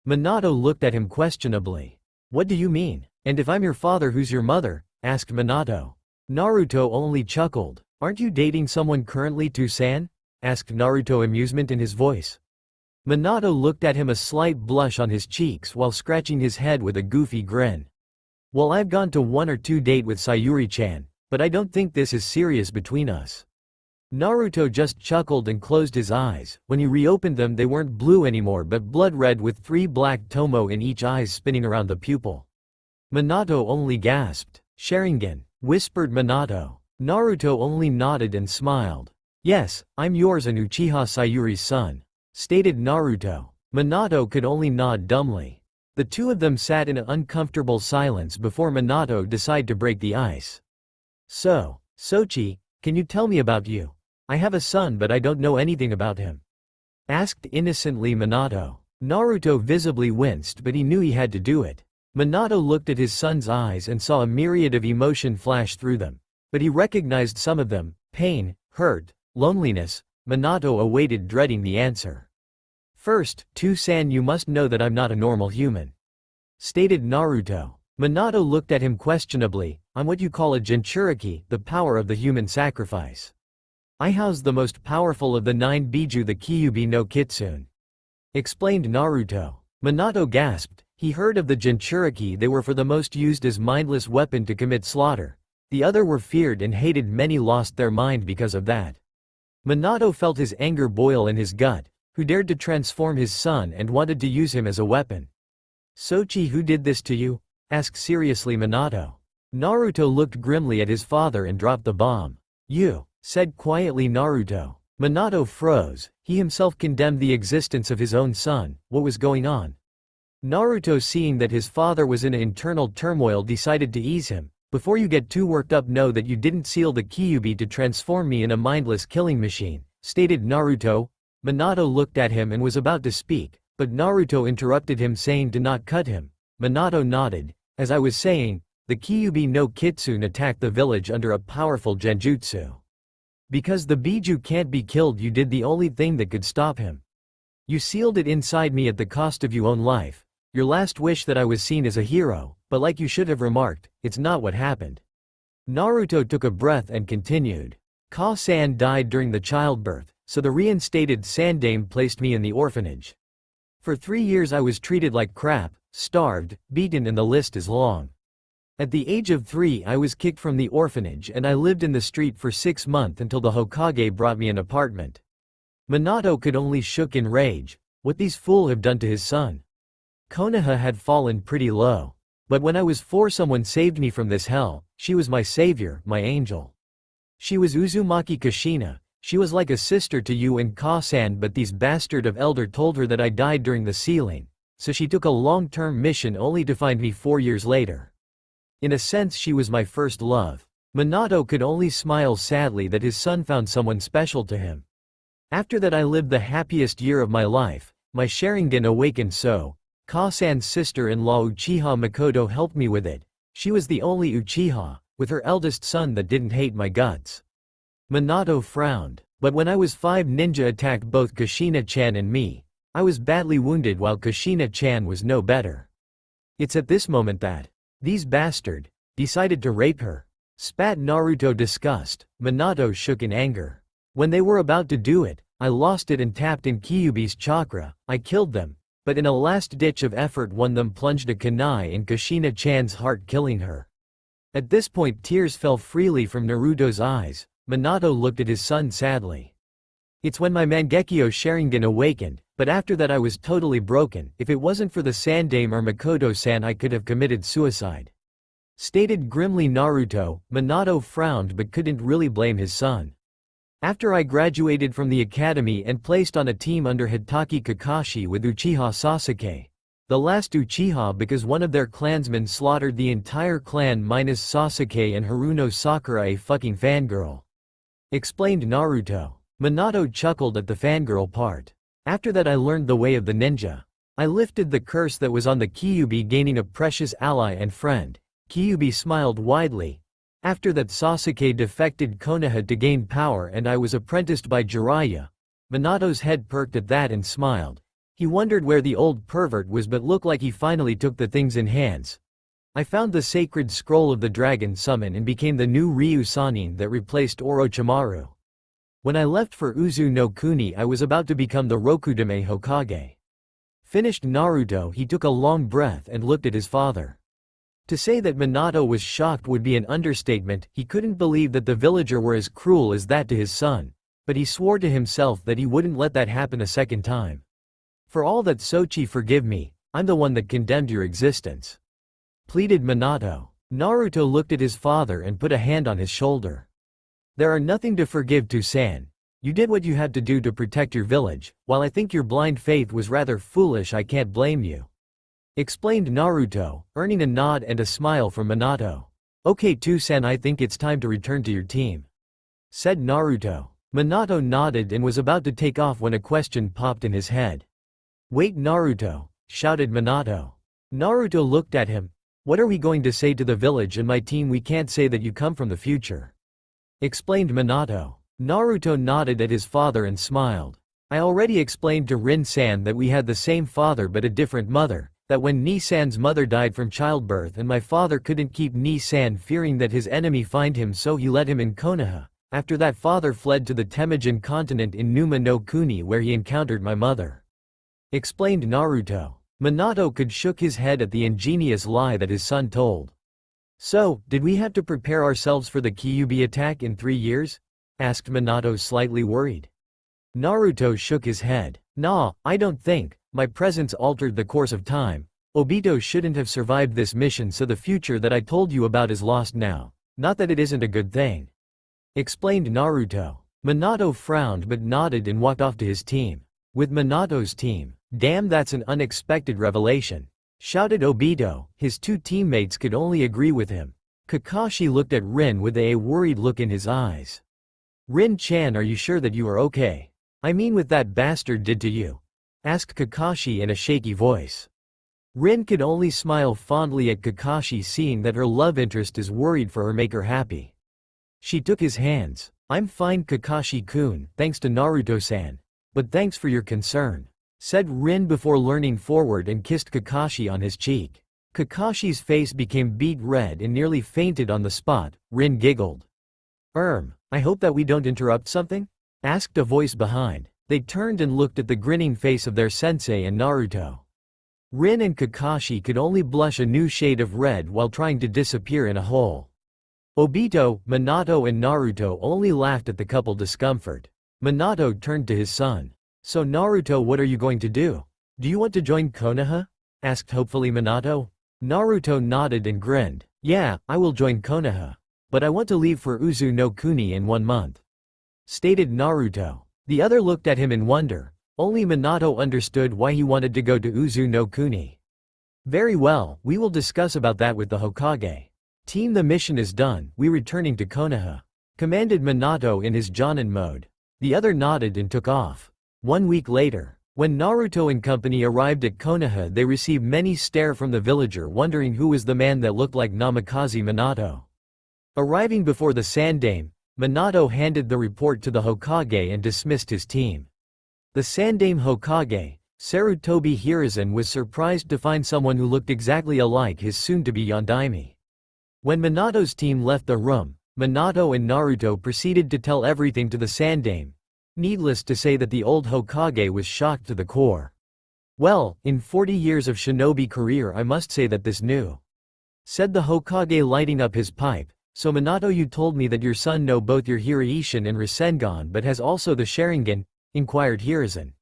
Minato looked at him questionably. What do you mean? And if I'm your father, who's your mother? Asked Minato. Naruto only chuckled. Aren't you dating someone currently, Toussaint? Asked Naruto, amusement in his voice. Minato looked at him, a slight blush on his cheeks while scratching his head with a goofy grin. Well, I've gone to 1 or 2 dates with Sayuri-chan, but I don't think this is serious between us. Naruto just chuckled and closed his eyes. When he reopened them, they weren't blue anymore but blood red with 3 black tomo in each eye spinning around the pupil. Minato only gasped. Sharingan, whispered Minato. Naruto only nodded and smiled. Yes, I'm yours and Uchiha Sayuri's son, stated Naruto. Minato could only nod dumbly. The 2 of them sat in an uncomfortable silence before Minato decided to break the ice. So, Sochi, can you tell me about you? I have a son but I don't know anything about him, asked innocently Minato. Naruto visibly winced, but he knew he had to do it. Minato looked at his son's eyes and saw a myriad of emotion flash through them. But he recognized some of them: pain, hurt, loneliness. Minato awaited, dreading the answer. First, Toussaint, you must know that I'm not a normal human, stated Naruto. Minato looked at him questionably. I'm what you call a Jinchuriki, the power of the human sacrifice. I house the most powerful of the 9 Biju, the Kyuubi no Kitsune, explained Naruto. Minato gasped. He heard of the Jinchuriki. They were for the most used as mindless weapon to commit slaughter. The other were feared and hated. Many lost their mind because of that. Minato felt his anger boil in his gut. Who dared to transform his son and wanted to use him as a weapon? Sochi, who did this to you? Asked seriously Minato. Naruto looked grimly at his father and dropped the bomb. You, said quietly Naruto. Minato froze. He himself condemned the existence of his own son. What was going on? Naruto, seeing that his father was in internal turmoil, decided to ease him. Before you get too worked up, know that you didn't seal the Kyuubi to transform me in a mindless killing machine, stated Naruto. Minato looked at him and was about to speak, but Naruto interrupted him, saying to not cut him. Minato nodded. As I was saying, the Kyuubi no Kitsune attacked the village under a powerful genjutsu. Because the Biju can't be killed, you did the only thing that could stop him. You sealed it inside me at the cost of your own life. Your last wish that I was seen as a hero, But like you should have remarked, it's not what happened. Naruto took a breath and continued. Ka-san died during the childbirth, so the reinstated Sandame placed me in the orphanage. For 3 years I was treated like crap, starved, beaten, and the list is long. At the age of 3 I was kicked from the orphanage and I lived in the street for 6 months until the Hokage brought me an apartment. Minato could only shook in rage. What these fools have done to his son. Konoha had fallen pretty low. But when I was 4 someone saved me from this hell. She was my savior, my angel. She was Uzumaki Kushina. She was like a sister to you and Ka-san, but these bastard of elder told her that I died during the sealing, so she took a long-term mission only to find me 4 years later. In a sense she was my first love. Minato could only smile sadly that his son found someone special to him. After that I lived the happiest year of my life. My Sharingan awakened so. Ka-san's sister-in-law Uchiha Makoto helped me with it. She was the only Uchiha, with her eldest son that didn't hate my guts. Minato frowned. But when I was 5 ninja attacked both Kushina-chan and me. I was badly wounded while Kushina-chan was no better. It's at this moment that these bastard decided to rape her. Spat Naruto disgust. Minato shook in anger. When they were about to do it, I lost it and tapped in Kyuubi's chakra. I killed them, but in a last ditch of effort one of them plunged a kunai in Kushina-chan's heart, killing her. At this point tears fell freely from Naruto's eyes. Minato looked at his son sadly. It's when my Mangekyo Sharingan awakened, but after that I was totally broken. If it wasn't for the Sandame or Makoto-san I could have committed suicide. Stated grimly Naruto. Minato frowned but couldn't really blame his son. After I graduated from the academy and placed on a team under Hitaki Kakashi with Uchiha Sasuke. The last Uchiha because one of their clansmen slaughtered the entire clan minus Sasuke and Haruno Sakura, a fucking fangirl. Explained Naruto. Minato chuckled at the fangirl part. After that I learned the way of the ninja. I lifted the curse that was on the Kyuubi, gaining a precious ally and friend. Kyuubi smiled widely. After that Sasuke defected Konoha to gain power and I was apprenticed by Jiraiya. Minato's head perked at that and smiled. He wondered where the old pervert was but looked like he finally took the things in hands. I found the sacred scroll of the dragon summon and became the new Ryu Sanin that replaced Orochimaru. When I left for Uzu no Kuni I was about to become the Rokudame Hokage. Finished Naruto. He took a long breath and looked at his father. To say that Minato was shocked would be an understatement. He couldn't believe that the villager were as cruel as that to his son, but he swore to himself that he wouldn't let that happen a second time. For all that, Sochi, forgive me, I'm the one that condemned your existence. Pleaded Minato. Naruto looked at his father and put a hand on his shoulder. There are nothing to forgive, Toussaint. You did what you had to do to protect your village. While I think your blind faith was rather foolish, I can't blame you. Explained Naruto, earning a nod and a smile from Minato. Okay Toussaint, I think it's time to return to your team. Said Naruto. Minato nodded and was about to take off when a question popped in his head. Wait Naruto, shouted Minato. Naruto looked at him. What are we going to say to the village and my team? We can't say that you come from the future. Explained Minato. Naruto nodded at his father and smiled. I already explained to Rin-san that we had the same father but a different mother, that when Ni-san's mother died from childbirth and my father couldn't keep Ni-san, fearing that his enemy find him, so he let him in Konoha. After that father fled to the Temujin continent in Numa no Kuni where he encountered my mother. Explained Naruto. Minato could shook his head at the ingenious lie that his son told. So, did we have to prepare ourselves for the Kyuubi attack in 3 years? Asked Minato, slightly worried. Naruto shook his head. Nah, I don't think. My presence altered the course of time. Obito shouldn't have survived this mission, so the future that I told you about is lost now. Not that it isn't a good thing. Explained Naruto. Minato frowned but nodded and walked off to his team. With Minato's team. Damn, that's an unexpected revelation. Shouted Obito. His 2 teammates could only agree with him. Kakashi looked at Rin with a worried look in his eyes. Rin-chan, are you sure that you are okay? I mean, what that bastard did to you? Asked Kakashi in a shaky voice. Rin could only smile fondly at Kakashi, seeing that her love interest is worried for her, make her happy. She took his hands. I'm fine Kakashi-kun, thanks to Naruto-san. But thanks for your concern. Said Rin before leaning forward and kissed Kakashi on his cheek. Kakashi's face became beet red and nearly fainted on the spot. Rin giggled. I hope that we don't interrupt something?" asked a voice behind. They turned and looked at the grinning face of their sensei and Naruto. Rin and Kakashi could only blush a new shade of red while trying to disappear in a hole. Obito, Minato and Naruto only laughed at the couple discomfort. Minato turned to his son. "So Naruto, what are you going to do? Do you want to join Konoha?" asked hopefully Minato. Naruto nodded and grinned. "Yeah, I will join Konoha. But I want to leave for Uzu no Kuni in 1 month," stated Naruto. The other looked at him in wonder. Only Minato understood why he wanted to go to Uzu no Kuni. "Very well, we will discuss about that with the Hokage. Team, the mission is done, we returning to Konoha," commanded Minato in his Jonin mode. The other nodded and took off. 1 week later, when Naruto and company arrived at Konoha, they received many stare from the villager wondering who was the man that looked like Namikaze Minato. Arriving before the Sandame, Minato handed the report to the Hokage and dismissed his team. The Sandame Hokage, Sarutobi Hiruzen, was surprised to find someone who looked exactly alike his soon-to-be Yondaime. When Minato's team left the room, Minato and Naruto proceeded to tell everything to the Sandame. Needless to say that the old Hokage was shocked to the core. "Well, in 40 years of shinobi career I must say that this new," said the Hokage lighting up his pipe. "So Minato, you told me that your son know both your Hiraishin and Rasengan but has also the Sharingan?" inquired Hiruzen.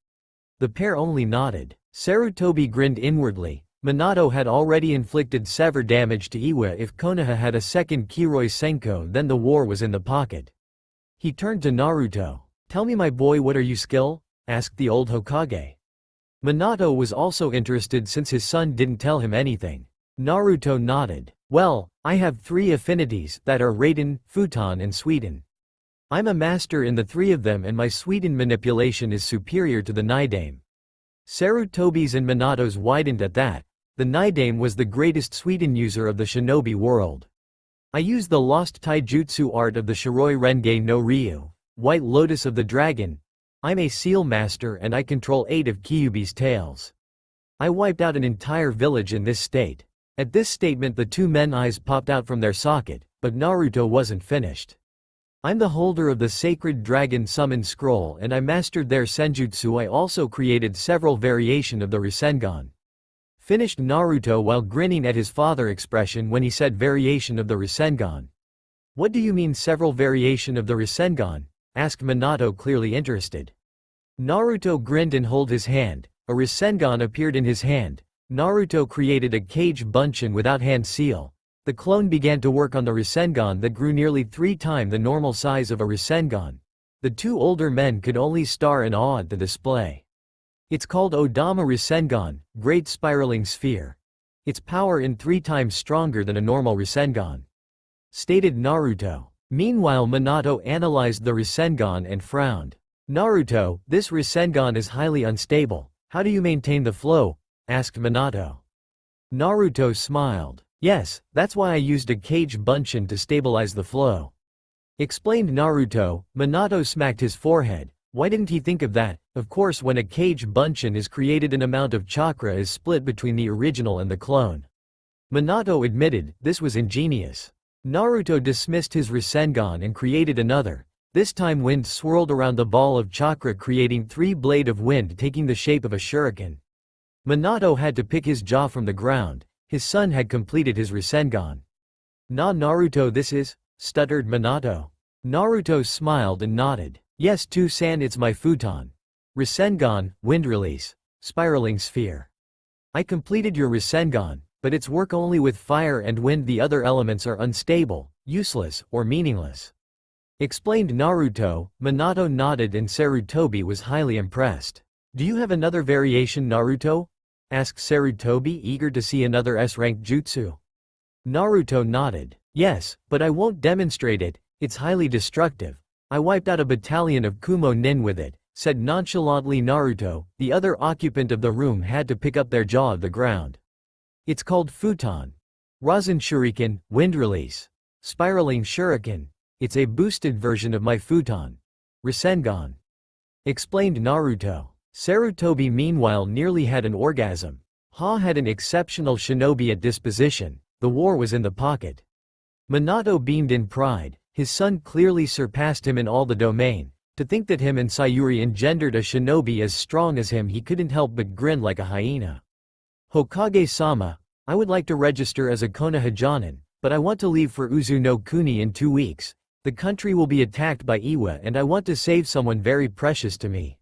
The pair only nodded. Sarutobi grinned inwardly. Minato had already inflicted severe damage to Iwa. If Konoha had a second Kiroi Senko, then the war was in the pocket. He turned to Naruto. "Tell me, my boy, what are you skill?" asked the old Hokage. Minato was also interested since his son didn't tell him anything. Naruto nodded. "Well, I have 3 affinities that are Raiden, Futon and Suiten. I'm a master in the 3 of them and my Suiten manipulation is superior to the Nidame." Sarutobi's and Minato's widened at that. The Nidame was the greatest Suiten user of the shinobi world. "I use the lost taijutsu art of the Shiroi Renge no Ryu, White Lotus of the Dragon. I'm a seal master and I control 8 of Kyuubi's tails. I wiped out an entire village in this state." At this statement the 2 men's eyes popped out from their socket, but Naruto wasn't finished. "I'm the holder of the sacred dragon summon scroll and I mastered their senjutsu. I also created several variations of the Rasengan," finished Naruto while grinning at his father expression when he said variation of the Rasengan. "What do you mean several variation of the Rasengan?" asked Minato, clearly interested. Naruto grinned and held his hand. A Rasengan appeared in his hand. Naruto created a Kage Bunshin without hand seal. The clone began to work on the Rasengan that grew nearly 3 times the normal size of a Rasengan. The 2 older men could only stare in awe at the display. "It's called Odama Rasengan, Great Spiraling Sphere. Its power in 3 times stronger than a normal Rasengan," stated Naruto. Meanwhile Minato analyzed the Rasengan and frowned. "Naruto, this Rasengan is highly unstable. How do you maintain the flow?" asked Minato. Naruto smiled. "Yes, that's why I used a Kage Bunshin to stabilize the flow," explained Naruto. Minato smacked his forehead. Why didn't he think of that? Of course, when a Kage Bunshin is created, an amount of chakra is split between the original and the clone. Minato admitted, this was ingenious. Naruto dismissed his Rasengan and created another. This time wind swirled around the ball of chakra, creating 3 blades of wind taking the shape of a shuriken. Minato had to pick his jaw from the ground. His son had completed his Rasengan. Naruto, this is?" stuttered Minato. Naruto smiled and nodded. "Yes, San, it's my futon. Rasengan, wind release. Spiraling sphere. I completed your Rasengan, but it's work only with fire and wind. The other elements are unstable, useless, or meaningless," explained Naruto. Minato nodded and Sarutobi was highly impressed. "Do you have another variation, Naruto?" asked Sarutobi, eager to see another S-rank jutsu. Naruto nodded. "Yes, but I won't demonstrate it, it's highly destructive. I wiped out a battalion of Kumo Nin with it," said nonchalantly Naruto. The other occupant of the room had to pick up their jaw of the ground. "It's called Futon. Rasen Shuriken, wind release. Spiraling Shuriken. It's a boosted version of my futon. Rasengan," explained Naruto. Sarutobi meanwhile nearly had an orgasm. Ha had an exceptional shinobi at disposition. The war was in the pocket. Minato beamed in pride. His son clearly surpassed him in all the domain. To think that him and Sayuri engendered a shinobi as strong as him, he couldn't help but grin like a hyena. Hokage-sama, I would like to register as a Konoha Jonin, but I want to leave for Uzu no Kuni in 2 weeks. The country will be attacked by Iwa and I want to save someone very precious to me.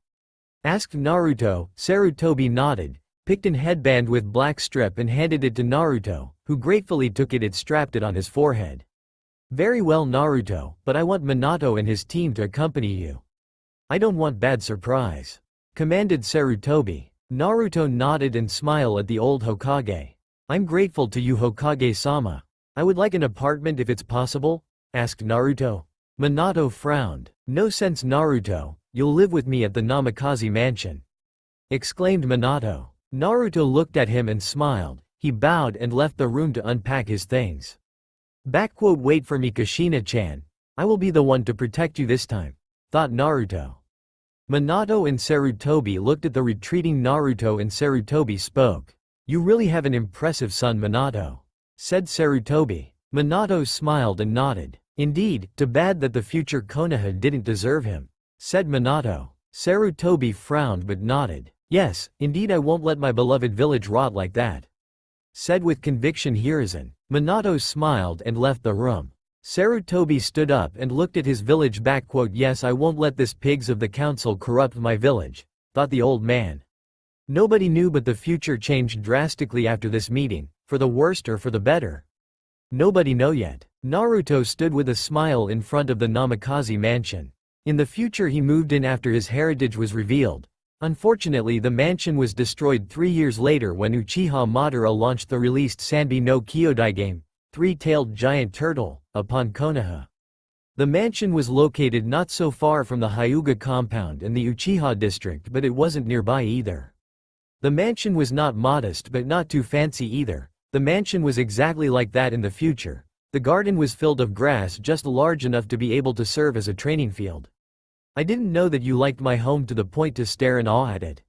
Asked Naruto. Sarutobi nodded, picked an headband with black strip and handed it to Naruto, who gratefully took it and strapped it on his forehead. Very well Naruto, but I want Minato and his team to accompany you. I don't want bad surprise, commanded Sarutobi. Naruto nodded and smiled at the old Hokage. I'm grateful to you Hokage-sama. I would like an apartment if it's possible, asked Naruto. Minato frowned. No sense Naruto, you'll live with me at the Namikaze mansion, exclaimed Minato. Naruto looked at him and smiled. He bowed and left the room to unpack his things. Wait for me Kushina-chan. I will be the one to protect you this time, thought Naruto. Minato and Sarutobi looked at the retreating Naruto and Sarutobi spoke. You really have an impressive son Minato, said Sarutobi. Minato smiled and nodded. Indeed, too bad that the future Konoha didn't deserve him, said Minato. Sarutobi frowned but nodded. Yes, indeed I won't let my beloved village rot like that, said with conviction Hiruzen. Minato smiled and left the room. Sarutobi stood up and looked at his village. Yes, I won't let this pigs of the council corrupt my village, thought the old man. Nobody knew, but the future changed drastically after this meeting, for the worst or for the better. Nobody know yet. Naruto stood with a smile in front of the Namikaze mansion. In the future he moved in after his heritage was revealed. Unfortunately the mansion was destroyed 3 years later when Uchiha Madara launched the released Sanbi no Kyodai game, Three-Tailed Giant Turtle, upon Konoha. The mansion was located not so far from the Hyuga compound and the Uchiha district, but it wasn't nearby either. The mansion was not modest but not too fancy either. The mansion was exactly like that in the future. The garden was filled of grass just large enough to be able to serve as a training field. I didn't know that you liked my home to the point to stare in awe at it,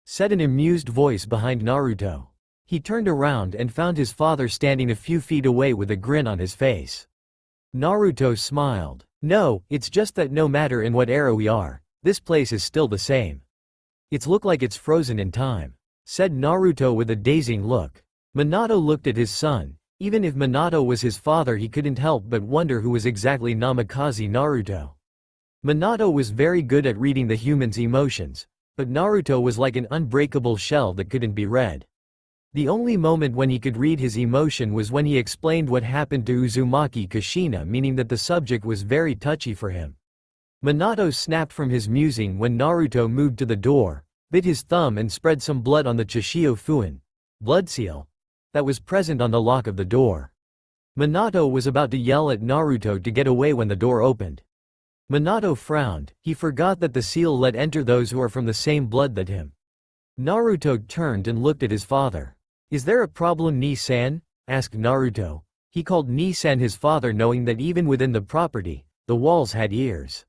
said an amused voice behind Naruto. He turned around and found his father standing a few feet away with a grin on his face. Naruto smiled. No, it's just that no matter in what era we are, this place is still the same. It's look like it's frozen in time, said Naruto with a dazing look. Minato looked at his son. Even if Minato was his father he couldn't help but wonder who was exactly Namikaze Naruto. Minato was very good at reading the human's emotions, but Naruto was like an unbreakable shell that couldn't be read. The only moment when he could read his emotion was when he explained what happened to Uzumaki Kushina, meaning that the subject was very touchy for him. Minato snapped from his musing when Naruto moved to the door, bit his thumb and spread some blood on the Chishio Fuin, blood seal, that was present on the lock of the door. Minato was about to yell at Naruto to get away when the door opened. Minato frowned. He forgot that the seal let enter those who are from the same blood that him. Naruto turned and looked at his father. Is there a problem Ni-san? Asked Naruto. He called Ni-san his father, knowing that even within the property, the walls had ears.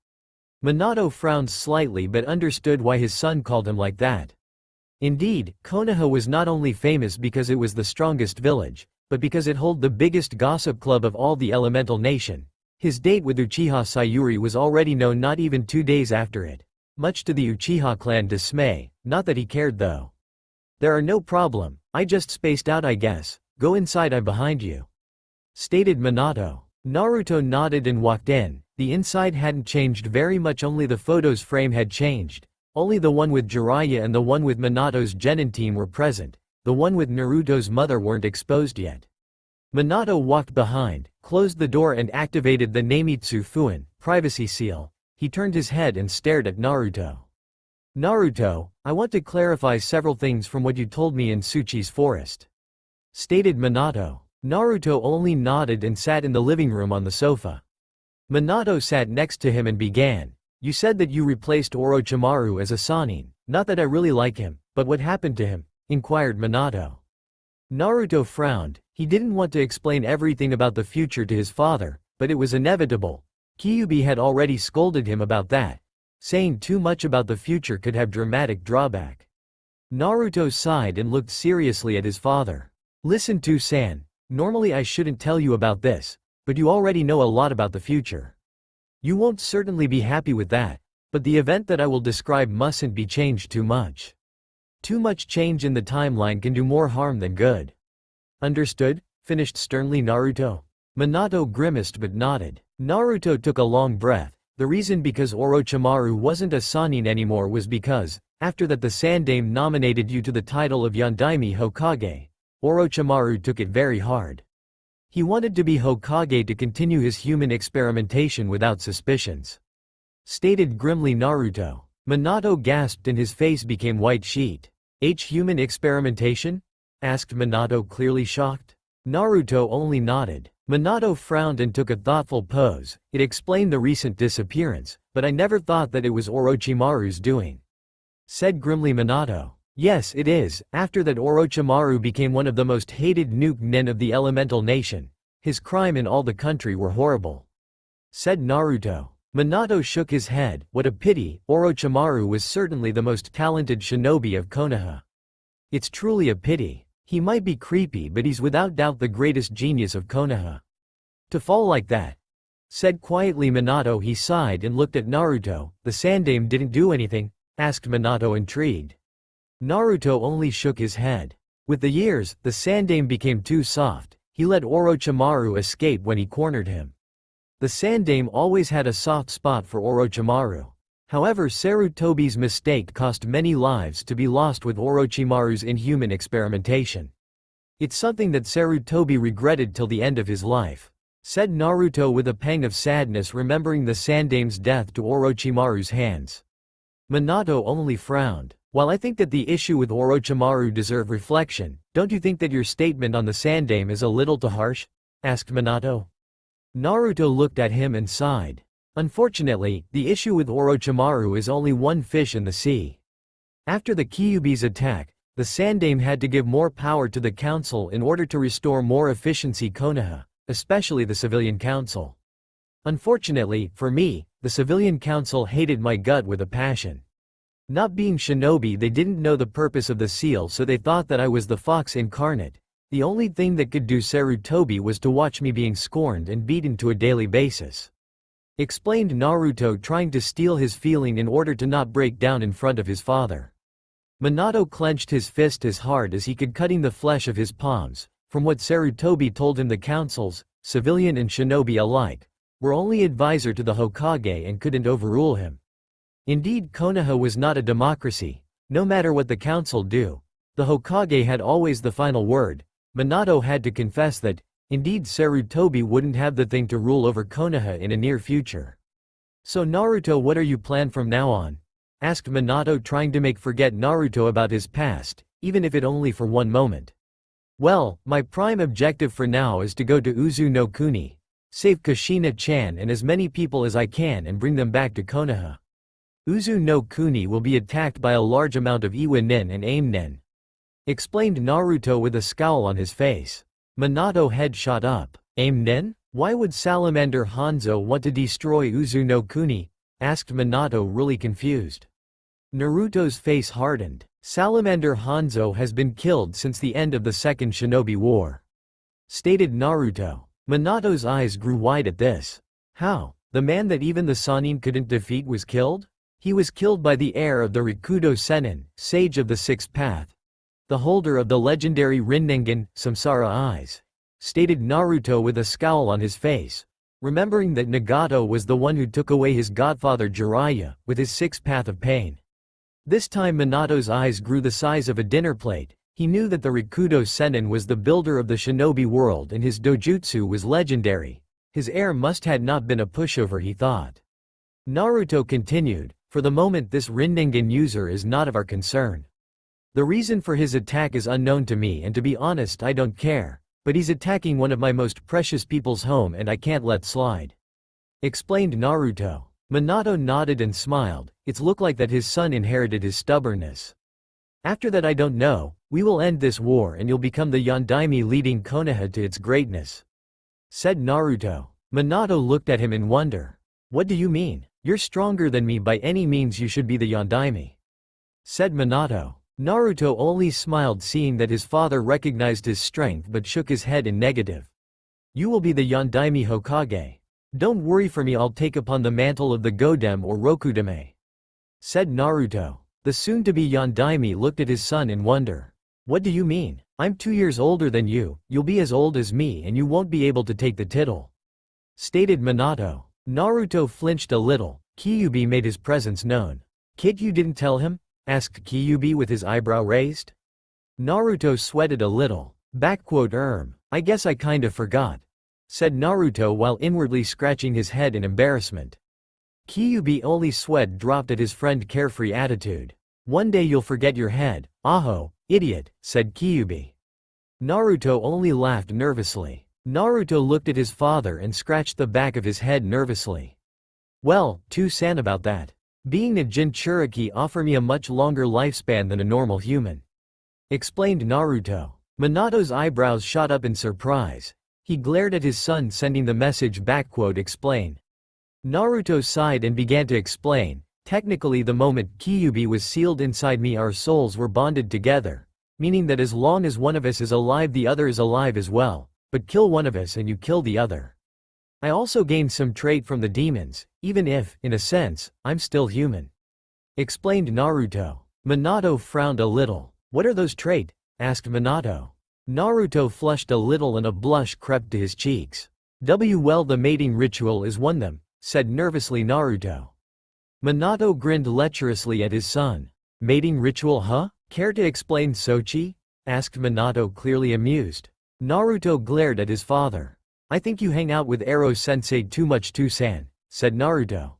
Minato frowned slightly but understood why his son called him like that. Indeed, Konoha was not only famous because it was the strongest village, but because it held the biggest gossip club of all the elemental nation. His date with Uchiha Sayuri was already known not even 2 days after it. Much to the Uchiha clan dismay, not that he cared though. There are no problem, I just spaced out I guess, go inside I'm behind you, stated Minato. Naruto nodded and walked in. The inside hadn't changed very much, only the photo's frame had changed. Only the one with Jiraiya and the one with Minato's genin team were present. The one with Naruto's mother weren't exposed yet. Minato walked behind, closed the door and activated the Neimitsu Fuin, privacy seal. He turned his head and stared at Naruto. Naruto, I want to clarify several things from what you told me in Tsuchi's forest, stated Minato. Naruto only nodded and sat in the living room on the sofa. Minato sat next to him and began. You said that you replaced Orochimaru as a Sannin. Not that I really like him, but what happened to him? Inquired Minato. Naruto frowned. He didn't want to explain everything about the future to his father, but it was inevitable. Kyuubi had already scolded him about that, saying too much about the future could have dramatic drawback. Naruto sighed and looked seriously at his father. Listen to San. Normally I shouldn't tell you about this, but you already know a lot about the future. You won't certainly be happy with that, but the event that I will describe mustn't be changed too much. Too much change in the timeline can do more harm than good. Understood? Finished sternly Naruto. Minato grimaced but nodded. Naruto took a long breath. The reason because Orochimaru wasn't a Sannin anymore was because, after that the Sandaime nominated you to the title of Yondaime Hokage, Orochimaru took it very hard. He wanted to be Hokage to continue his human experimentation without suspicions. Stated grimly Naruto. Minato gasped and his face became white sheet. Human experimentation? Asked Minato clearly shocked. Naruto only nodded. Minato frowned and took a thoughtful pose. It explained the recent disappearance, but I never thought that it was Orochimaru's doing. Said grimly Minato. Yes it is, after that Orochimaru became one of the most hated nen of the elemental nation. His crime in all the country were horrible. Said Naruto. Minato shook his head. What a pity, Orochimaru was certainly the most talented shinobi of Konoha. It's truly a pity. He might be creepy but he's without doubt the greatest genius of Konoha. To fall like that. Said quietly Minato. He sighed and looked at Naruto. The Sandaime didn't do anything? Asked Minato intrigued. Naruto only shook his head. With the years, the Sandaime became too soft. He let Orochimaru escape when he cornered him. The Sandaime always had a soft spot for Orochimaru. However, Sarutobi's mistake cost many lives to be lost with Orochimaru's inhuman experimentation. It's something that Sarutobi regretted till the end of his life. Said Naruto with a pang of sadness remembering the Sandaime's death to Orochimaru's hands. Minato only frowned. While I think that the issue with Orochimaru deserve reflection, don't you think that your statement on the Sandaime is a little too harsh? Asked Minato. Naruto looked at him and sighed. Unfortunately, the issue with Orochimaru is only one fish in the sea. After the Kyuubi's attack, the Sandaime had to give more power to the council in order to restore more efficiency Konoha, especially the civilian council. Unfortunately, for me, the civilian council hated my gut with a passion. Not being shinobi, they didn't know the purpose of the seal, so they thought that I was the fox incarnate. The only thing that could do Sarutobi was to watch me being scorned and beaten to a daily basis. Explained Naruto, trying to steal his feeling in order to not break down in front of his father. Minato clenched his fist as hard as he could, cutting the flesh of his palms. From what Sarutobi told him, the councils, civilian and shinobi alike, were only advisor to the Hokage and couldn't overrule him. Indeed, Konoha was not a democracy. No matter what the council do, the Hokage had always the final word. Minato had to confess that, indeed, Sarutobi wouldn't have the thing to rule over Konoha in a near future. So Naruto, what are you plan from now on? Asked Minato, trying to make forget Naruto about his past, even if it only for one moment. Well, my prime objective for now is to go to Uzu no Kuni, save Kushina-chan and as many people as I can and bring them back to Konoha. Uzu no Kuni will be attacked by a large amount of Iwa nen and Aim nen. Explained Naruto with a scowl on his face. Minato head shot up. Aim nen? Why would Salamander Hanzo want to destroy Uzu no Kuni? Asked Minato, really confused. Naruto's face hardened. Salamander Hanzo has been killed since the end of the Second Shinobi War. Stated Naruto. Minato's eyes grew wide at this. How? The man that even the Sannin couldn't defeat was killed? He was killed by the heir of the Rikudo Sennin, sage of the Sixth Path, the holder of the legendary Rinnegan, Samsara Eyes. Stated Naruto with a scowl on his face, remembering that Nagato was the one who took away his godfather Jiraiya, with his Sixth Path of Pain. This time Minato's eyes grew the size of a dinner plate. He knew that the Rikudo Sennin was the builder of the shinobi world and his dojutsu was legendary. His heir must had not been a pushover, he thought. Naruto continued, for the moment this Rinnegan user is not of our concern. The reason for his attack is unknown to me, and to be honest I don't care, but he's attacking one of my most precious people's home and I can't let slide. Explained Naruto. Minato nodded and smiled. It's looked like that his son inherited his stubbornness. After that I don't know, we will end this war and you'll become the Yondaime leading Konoha to its greatness. Said Naruto. Minato looked at him in wonder. What do you mean? You're stronger than me, by any means you should be the Yondaime. Said Minato. Naruto only smiled seeing that his father recognized his strength but shook his head in negative. You will be the Yondaime Hokage. Don't worry for me, I'll take upon the mantle of the Godem or Rokudame, said Naruto. The soon-to-be Yondaime looked at his son in wonder. What do you mean? I'm 2 years older than you, you'll be as old as me and you won't be able to take the title, stated Minato. Naruto flinched a little. Kyuubi made his presence known. Kid, you didn't tell him? Asked Kyuubi with his eyebrow raised. Naruto sweated a little. I guess I kinda forgot, said Naruto while inwardly scratching his head in embarrassment. Kyuubi only sweat dropped at his friend's carefree attitude. One day you'll forget your head, aho, idiot, said Kyuubi. Naruto only laughed nervously. Naruto looked at his father and scratched the back of his head nervously. Well, too sad about that. Being a Jinchuriki offer me a much longer lifespan than a normal human, explained Naruto. Minato's eyebrows shot up in surprise. He glared at his son sending the message explain. Naruto sighed and began to explain. Technically the moment Kyuubi was sealed inside me our souls were bonded together, meaning that as long as one of us is alive the other is alive as well, but kill one of us and you kill the other. I also gained some trait from the demons, even if, in a sense, I'm still human, explained Naruto. Minato frowned a little. What are those traits? Asked Minato. Naruto flushed a little and a blush crept to his cheeks. Well, the mating ritual is one of them, said nervously Naruto. Minato grinned lecherously at his son. Mating ritual, huh? Care to explain, Sochi? Asked Minato, clearly amused. Naruto glared at his father. I think you hang out with Ero-sensei too much too-san, said Naruto.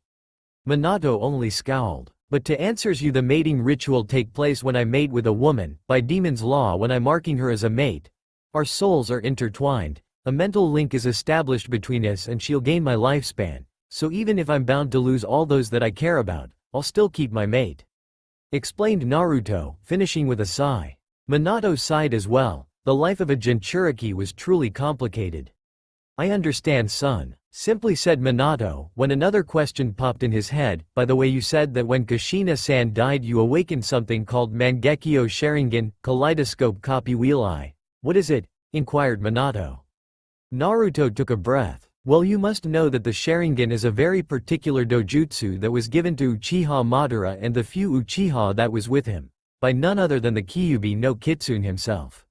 Minato only scowled. But to answers you, the mating ritual take place when I mate with a woman, by demon's law when I'm marking her as a mate. Our souls are intertwined, a mental link is established between us and she'll gain my lifespan, so even if I'm bound to lose all those that I care about, I'll still keep my mate, explained Naruto, finishing with a sigh. Minato sighed as well. The life of a Jinchuriki was truly complicated. I understand, son, simply said Minato, when another question popped in his head. By the way, you said that when Kushina-san died you awakened something called Mangekyo Sharingan, Kaleidoscope Copy Wheel Eye. What is it? Inquired Minato. Naruto took a breath. Well, you must know that the Sharingan is a very particular dojutsu that was given to Uchiha Madara and the few Uchiha that was with him, by none other than the Kyuubi no Kitsune himself,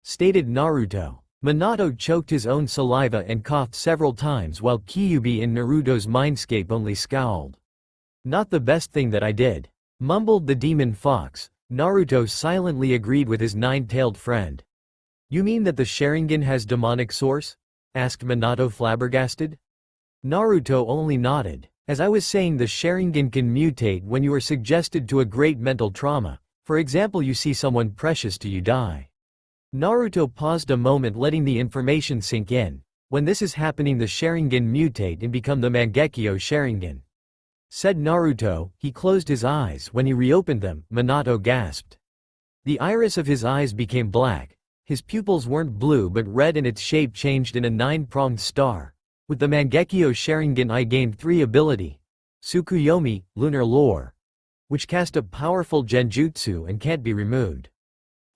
stated Naruto. Minato choked his own saliva and coughed several times while Kyuubi in Naruto's mindscape only scowled. Not the best thing that I did, mumbled the demon fox. Naruto silently agreed with his nine-tailed friend. You mean that the Sharingan has demonic source? Asked Minato flabbergasted. Naruto only nodded. As I was saying, the Sharingan can mutate when you are suggested to a great mental trauma. For example, you see someone precious to you die. Naruto paused a moment letting the information sink in. When this is happening the Sharingan mutate and become the Mangekyo Sharingan, said Naruto. He closed his eyes. When he reopened them, Minato gasped. The iris of his eyes became black. His pupils weren't blue but red and its shape changed in a 9-pronged star. With the Mangekyo Sharingan I gained 3 ability. Tsukuyomi, Lunar Lore, which cast a powerful genjutsu and can't be removed.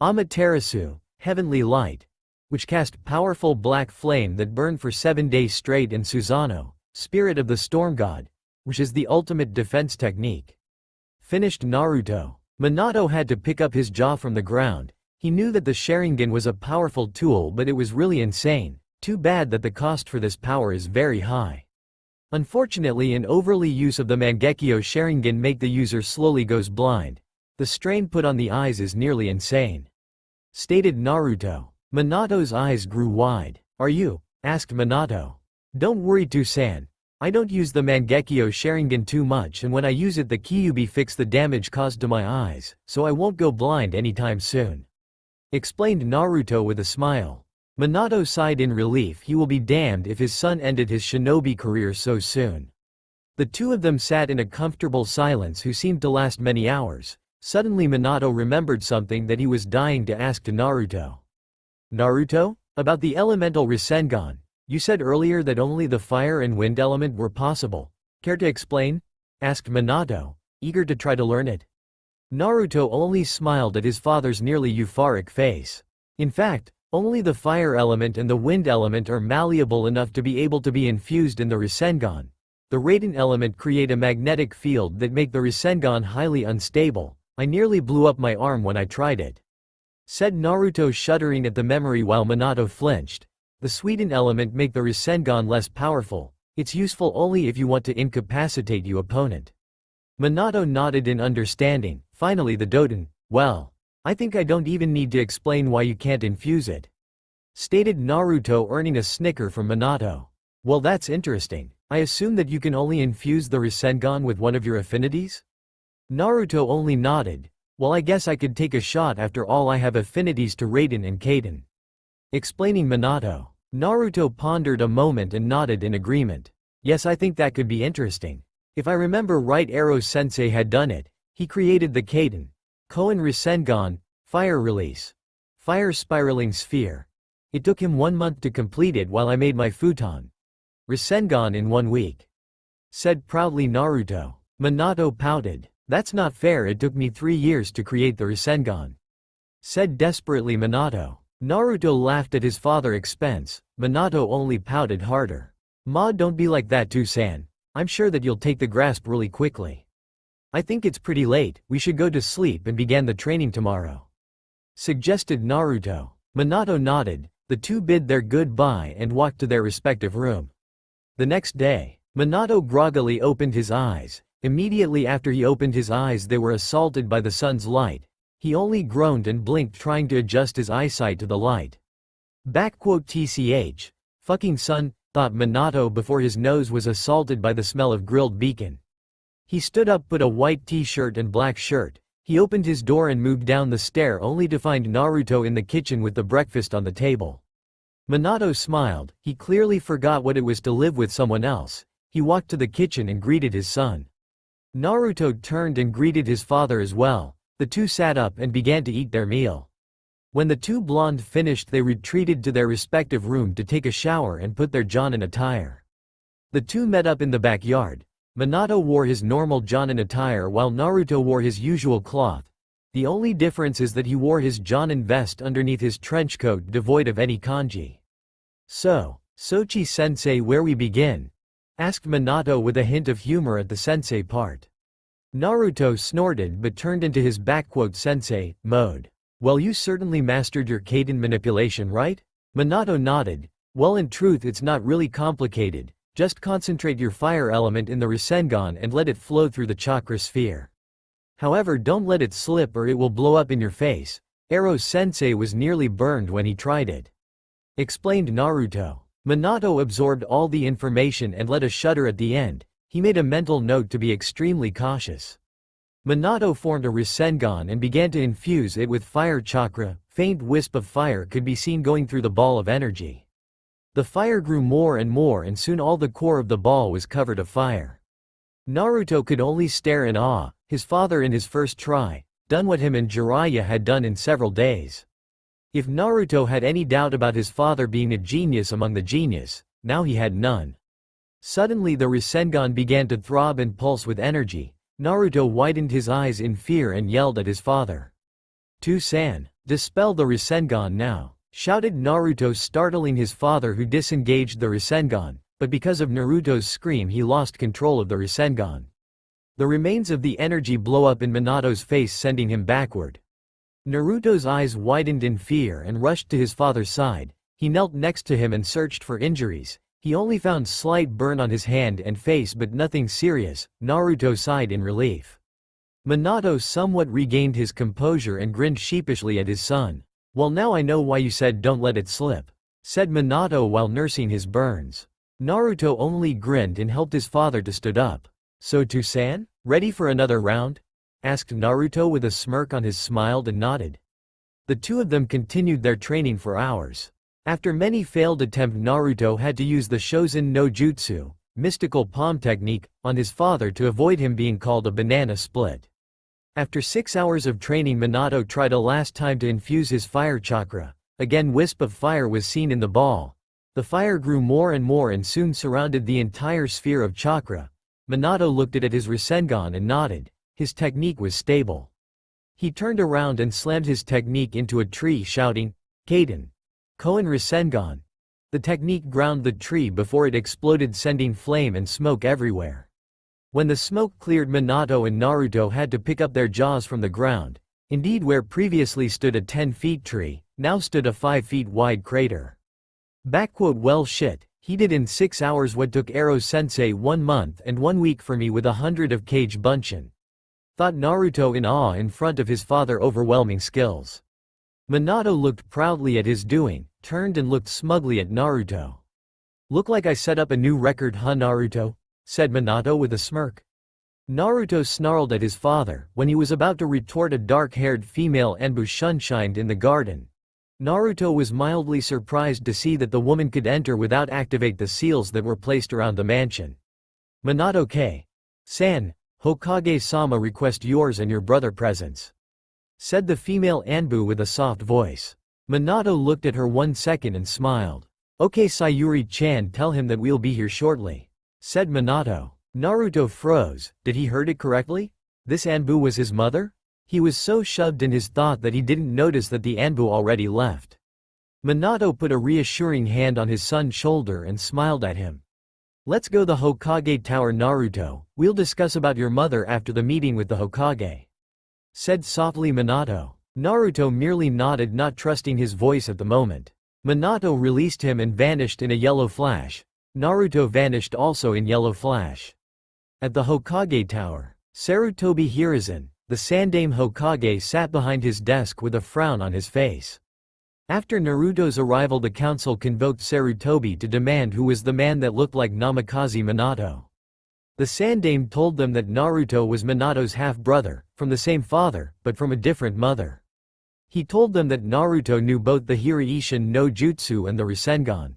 Amaterasu, Heavenly Light, which cast powerful black flame that burned for 7 days straight, and Susanoo, Spirit of the Storm God, which is the ultimate defense technique. Finished Naruto. Minato had to pick up his jaw from the ground. He knew that the Sharingan was a powerful tool, but it was really insane. Too bad that the cost for this power is very high. Unfortunately, an overly use of the Mangekyo Sharingan make the user slowly goes blind. The strain put on the eyes is nearly insane, stated Naruto. Minato's eyes grew wide. Are you? Asked Minato. Don't worry too-san. I don't use the Mangekyo Sharingan too much, and when I use it the Kyuubi fix the damage caused to my eyes, so I won't go blind anytime soon, explained Naruto with a smile. Minato sighed in relief. He will be damned if his son ended his shinobi career so soon. The two of them sat in a comfortable silence who seemed to last many hours. Suddenly Minato remembered something that he was dying to ask to Naruto. Naruto? About the elemental Rasengan. You said earlier that only the fire and wind element were possible. Care to explain? Asked Minato, eager to try to learn it. Naruto only smiled at his father's nearly euphoric face. In fact, only the fire element and the wind element are malleable enough to be able to be infused in the Rasengan. The Raiden element create a magnetic field that make the Rasengan highly unstable. I nearly blew up my arm when I tried it," said Naruto, shuddering at the memory while Minato flinched. The Suiden element make the Rasengan less powerful. It's useful only if you want to incapacitate your opponent. Minato nodded in understanding. Finally the Doten, well, I think I don't even need to explain why you can't infuse it, stated Naruto, earning a snicker from Minato. Well, that's interesting. I assume that you can only infuse the Rasengan with one of your affinities? Naruto only nodded. Well, I guess I could take a shot, after all I have affinities to Raiden and Kaden, explaining Minato. Naruto pondered a moment and nodded in agreement. Yes, I think that could be interesting. If I remember right, Ero-sensei had done it. He created the Kaden Koen Rasengan, Fire Release, Fire Spiraling Sphere. It took him 1 month to complete it, while I made my Futon Rasengan in 1 week, said proudly Naruto. Minato pouted. That's not fair, it took me 3 years to create the Rasengan, said desperately Minato. Naruto laughed at his father's expense. Minato only pouted harder. Ma, don't be like that too, San. I'm sure that you'll take the grasp really quickly. I think it's pretty late, we should go to sleep and begin the training tomorrow, suggested Naruto. Minato nodded. The two bid their goodbye and walked to their respective room. The next day, Minato groggily opened his eyes. Immediately after he opened his eyes, they were assaulted by the sun's light. He only groaned and blinked, trying to adjust his eyesight to the light. "TCH. Fucking sun," thought Minato before his nose was assaulted by the smell of grilled bacon. He stood up, put a white t-shirt and black shirt. He opened his door and moved down the stair, only to find Naruto in the kitchen with the breakfast on the table. Minato smiled. He clearly forgot what it was to live with someone else. He walked to the kitchen and greeted his son. Naruto turned and greeted his father as well. The two sat up and began to eat their meal. When the two blonde finished, they retreated to their respective room to take a shower and put their Jonin attire. The two met up in the backyard. Minato wore his normal Jonin attire while Naruto wore his usual cloth. The only difference is that he wore his Jonin vest underneath his trench coat devoid of any kanji. "So, Sochi-sensei, where we begin?" asked Minato with a hint of humor at the sensei part. Naruto snorted but turned into his "sensei" mode. "Well, you certainly mastered your Kaden manipulation, right?" Minato nodded. "Well, in truth it's not really complicated. Just concentrate your fire element in the Rasengan and let it flow through the chakra sphere. However, don't let it slip or it will blow up in your face. Ero-sensei was nearly burned when he tried it," explained Naruto. Minato absorbed all the information and let a shudder at the end. He made a mental note to be extremely cautious. Minato formed a Rasengan and began to infuse it with fire chakra. Faint wisp of fire could be seen going through the ball of energy. The fire grew more and more, and soon all the core of the ball was covered of fire. Naruto could only stare in awe. His father, in his first try, done what him and Jiraiya had done in several days. If Naruto had any doubt about his father being a genius among the genius, now he had none. Suddenly the Rasengan began to throb and pulse with energy. Naruto widened his eyes in fear and yelled at his father. "To-san, dispel the Rasengan now," shouted Naruto, startling his father, who disengaged the Rasengan, but because of Naruto's scream he lost control of the Rasengan. The remains of the energy blow up in Minato's face, sending him backward. Naruto's eyes widened in fear and rushed to his father's side. He knelt next to him and searched for injuries. He only found slight burn on his hand and face, but nothing serious. Naruto sighed in relief. Minato somewhat regained his composure and grinned sheepishly at his son. "Well, now I know why you said don't let it slip," said Minato while nursing his burns. Naruto only grinned and helped his father to stood up. "So To-san, ready for another round?" asked Naruto with a smirk on his smile, and nodded. The two of them continued their training for hours. After many failed attempts, Naruto had to use the Shozen no Jutsu, mystical palm technique, on his father to avoid him being called a banana split. After 6 hours of training, Minato tried a last time to infuse his fire chakra. Again, wisp of fire was seen in the ball. The fire grew more and more and soon surrounded the entire sphere of chakra. Minato looked at his Rasengan and nodded. His technique was stable. He turned around and slammed his technique into a tree, shouting, "Kaden! Koen Rasengan!" The technique ground the tree before it exploded, sending flame and smoke everywhere. When the smoke cleared, Minato and Naruto had to pick up their jaws from the ground. Indeed, where previously stood a 10-foot tree, now stood a 5-foot wide crater. Well shit, he did in 6 hours what took Ero-sensei 1 month and 1 week for me with 100 of Kage Bunshin. Thought Naruto in awe in front of his father overwhelming skills. Minato looked proudly at his doing, turned and looked smugly at Naruto. "Look like I set up a new record, huh Naruto?" said Minato with a smirk. Naruto snarled at his father. When he was about to retort, a dark-haired female Anbu shunshined in the garden. Naruto was mildly surprised to see that the woman could enter without activate the seals that were placed around the mansion. "Minato San, Hokage-sama request yours and your brother presence," said the female Anbu with a soft voice. Minato looked at her 1 second and smiled. "Okay Sayuri-chan, tell him that we'll be here shortly," said Minato. Naruto froze. Did he heard it correctly? This Anbu was his mother? He was so shoved in his thought that he didn't notice that the Anbu already left. Minato put a reassuring hand on his son's shoulder and smiled at him. "Let's go the Hokage Tower Naruto, we'll discuss about your mother after the meeting with the Hokage," said softly Minato. Naruto merely nodded, not trusting his voice at the moment. Minato released him and vanished in a yellow flash. Naruto vanished also in yellow flash. At the Hokage Tower, Sarutobi Hiruzen, the Sandaime Hokage, sat behind his desk with a frown on his face. After Naruto's arrival, the council convoked Sarutobi to demand who was the man that looked like Namikaze Minato. The Sandaime told them that Naruto was Minato's half-brother, from the same father, but from a different mother. He told them that Naruto knew both the Hiraishin no Jutsu and the Rasengan.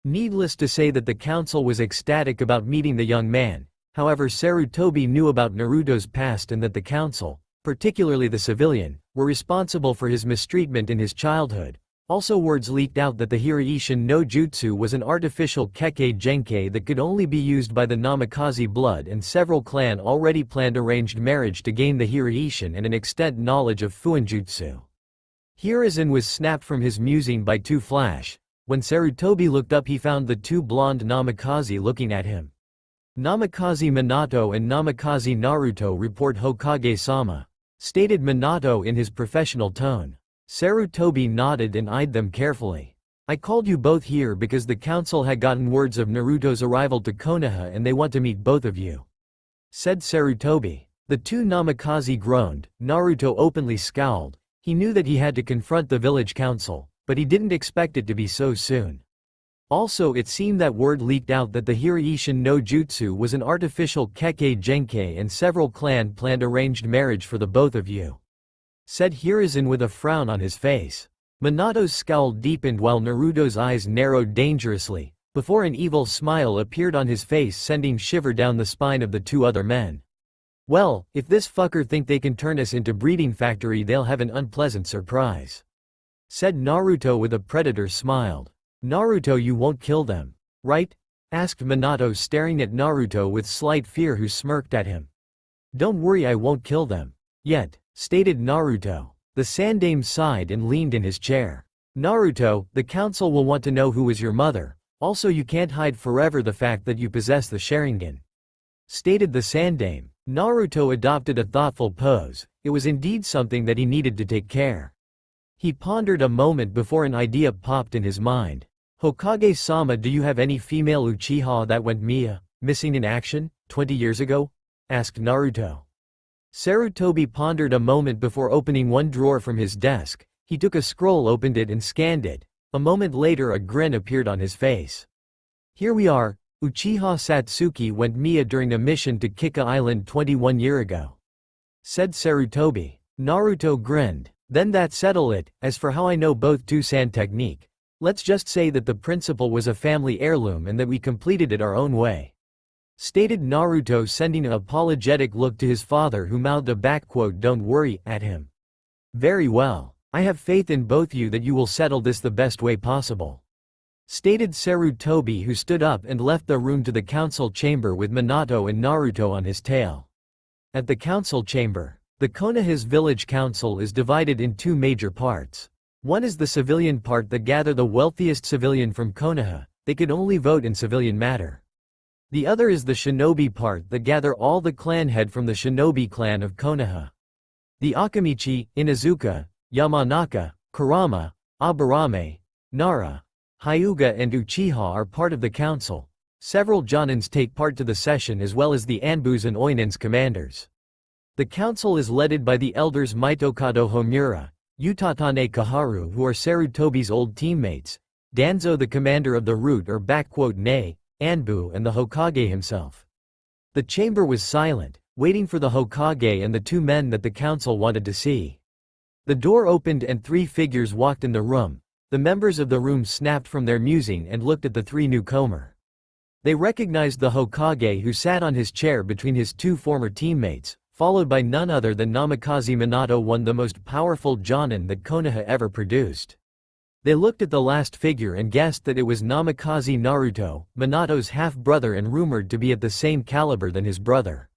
Needless to say that the council was ecstatic about meeting the young man. However, Sarutobi knew about Naruto's past and that the council, particularly the civilian, were responsible for his mistreatment in his childhood. Also, words leaked out that the Hiraishin no Jutsu was an artificial Kekkei Genkei that could only be used by the Namikaze blood, and several clan already planned arranged marriage to gain the Hiraishin and an extent knowledge of Fuinjutsu. Hiruzen was snapped from his musing by two flash. When Sarutobi looked up, he found the two blonde Namikaze looking at him. "Namikaze Minato and Namikaze Naruto report Hokage-sama," stated Minato in his professional tone. Sarutobi nodded and eyed them carefully. "I called you both here because the council had gotten words of Naruto's arrival to Konoha and they want to meet both of you," said Sarutobi. The two Namikaze groaned. Naruto openly scowled. He knew that he had to confront the village council, but he didn't expect it to be so soon. Also, it seemed that word leaked out that the Hiraishin no Jutsu was an artificial Kekkei Genkei and several clan planned arranged marriage for the both of you," said Hiruzen with a frown on his face. Minato's scowl deepened while Naruto's eyes narrowed dangerously, before an evil smile appeared on his face, sending shiver down the spine of the two other men. "Well, if this fucker think they can turn us into breeding factory, they'll have an unpleasant surprise," said Naruto with a predator smile. "Naruto, you won't kill them, right?" asked Minato, staring at Naruto with slight fear, who smirked at him. "Don't worry, I won't kill them. Yet," stated Naruto. The Sandaime sighed and leaned in his chair. "Naruto, the council will want to know who is your mother. Also, you can't hide forever the fact that you possess the Sharingan," stated the Sandaime. Naruto adopted a thoughtful pose. It was indeed something that he needed to take care. He pondered a moment before an idea popped in his mind. "Hokage-sama, do you have any female Uchiha that went missing in action 20 years ago?" asked Naruto. Sarutobi pondered a moment before opening one drawer from his desk. He took a scroll, opened it and scanned it. A moment later a grin appeared on his face. "Here we are. Uchiha Satsuki went during a mission to Kika Island 21 years ago," said Sarutobi. Naruto grinned. "Then that settle it. As for how I know both two-san technique, let's just say that the principle was a family heirloom and that we completed it our own way," stated Naruto, sending an apologetic look to his father, who mouthed a "don't worry" at him. "Very well. I have faith in both you that you will settle this the best way possible," stated Sarutobi, who stood up and left the room to the council chamber with Minato and Naruto on his tail. At the council chamber, The Konoha's village council is divided in two major parts. One is the civilian part that gather the wealthiest civilian from Konoha, they could only vote in civilian matter. The other is the shinobi part that gather all the clan head from the shinobi clan of Konoha. The Akamichi, Inuzuka, Yamanaka, Kurama, Aburame, Nara, Hyuga and Uchiha are part of the council. Several Jonins take part to the session as well as the Anbus and Oinins commanders. The council is led by the elders Mitokado Homura, Utatane Kaharu who are Sarutobi's old teammates, Danzo the commander of the root or _ne, Anbu and the Hokage himself. The chamber was silent, waiting for the Hokage and the two men that the council wanted to see. The door opened and three figures walked in the room. The members of the room snapped from their musing and looked at the three newcomer. They recognized the Hokage who sat on his chair between his two former teammates, followed by none other than Namikaze Minato, one the most powerful Jonin that Konoha ever produced. They looked at the last figure and guessed that it was Namikaze Naruto, Minato's half-brother and rumored to be at the same caliber than his brother.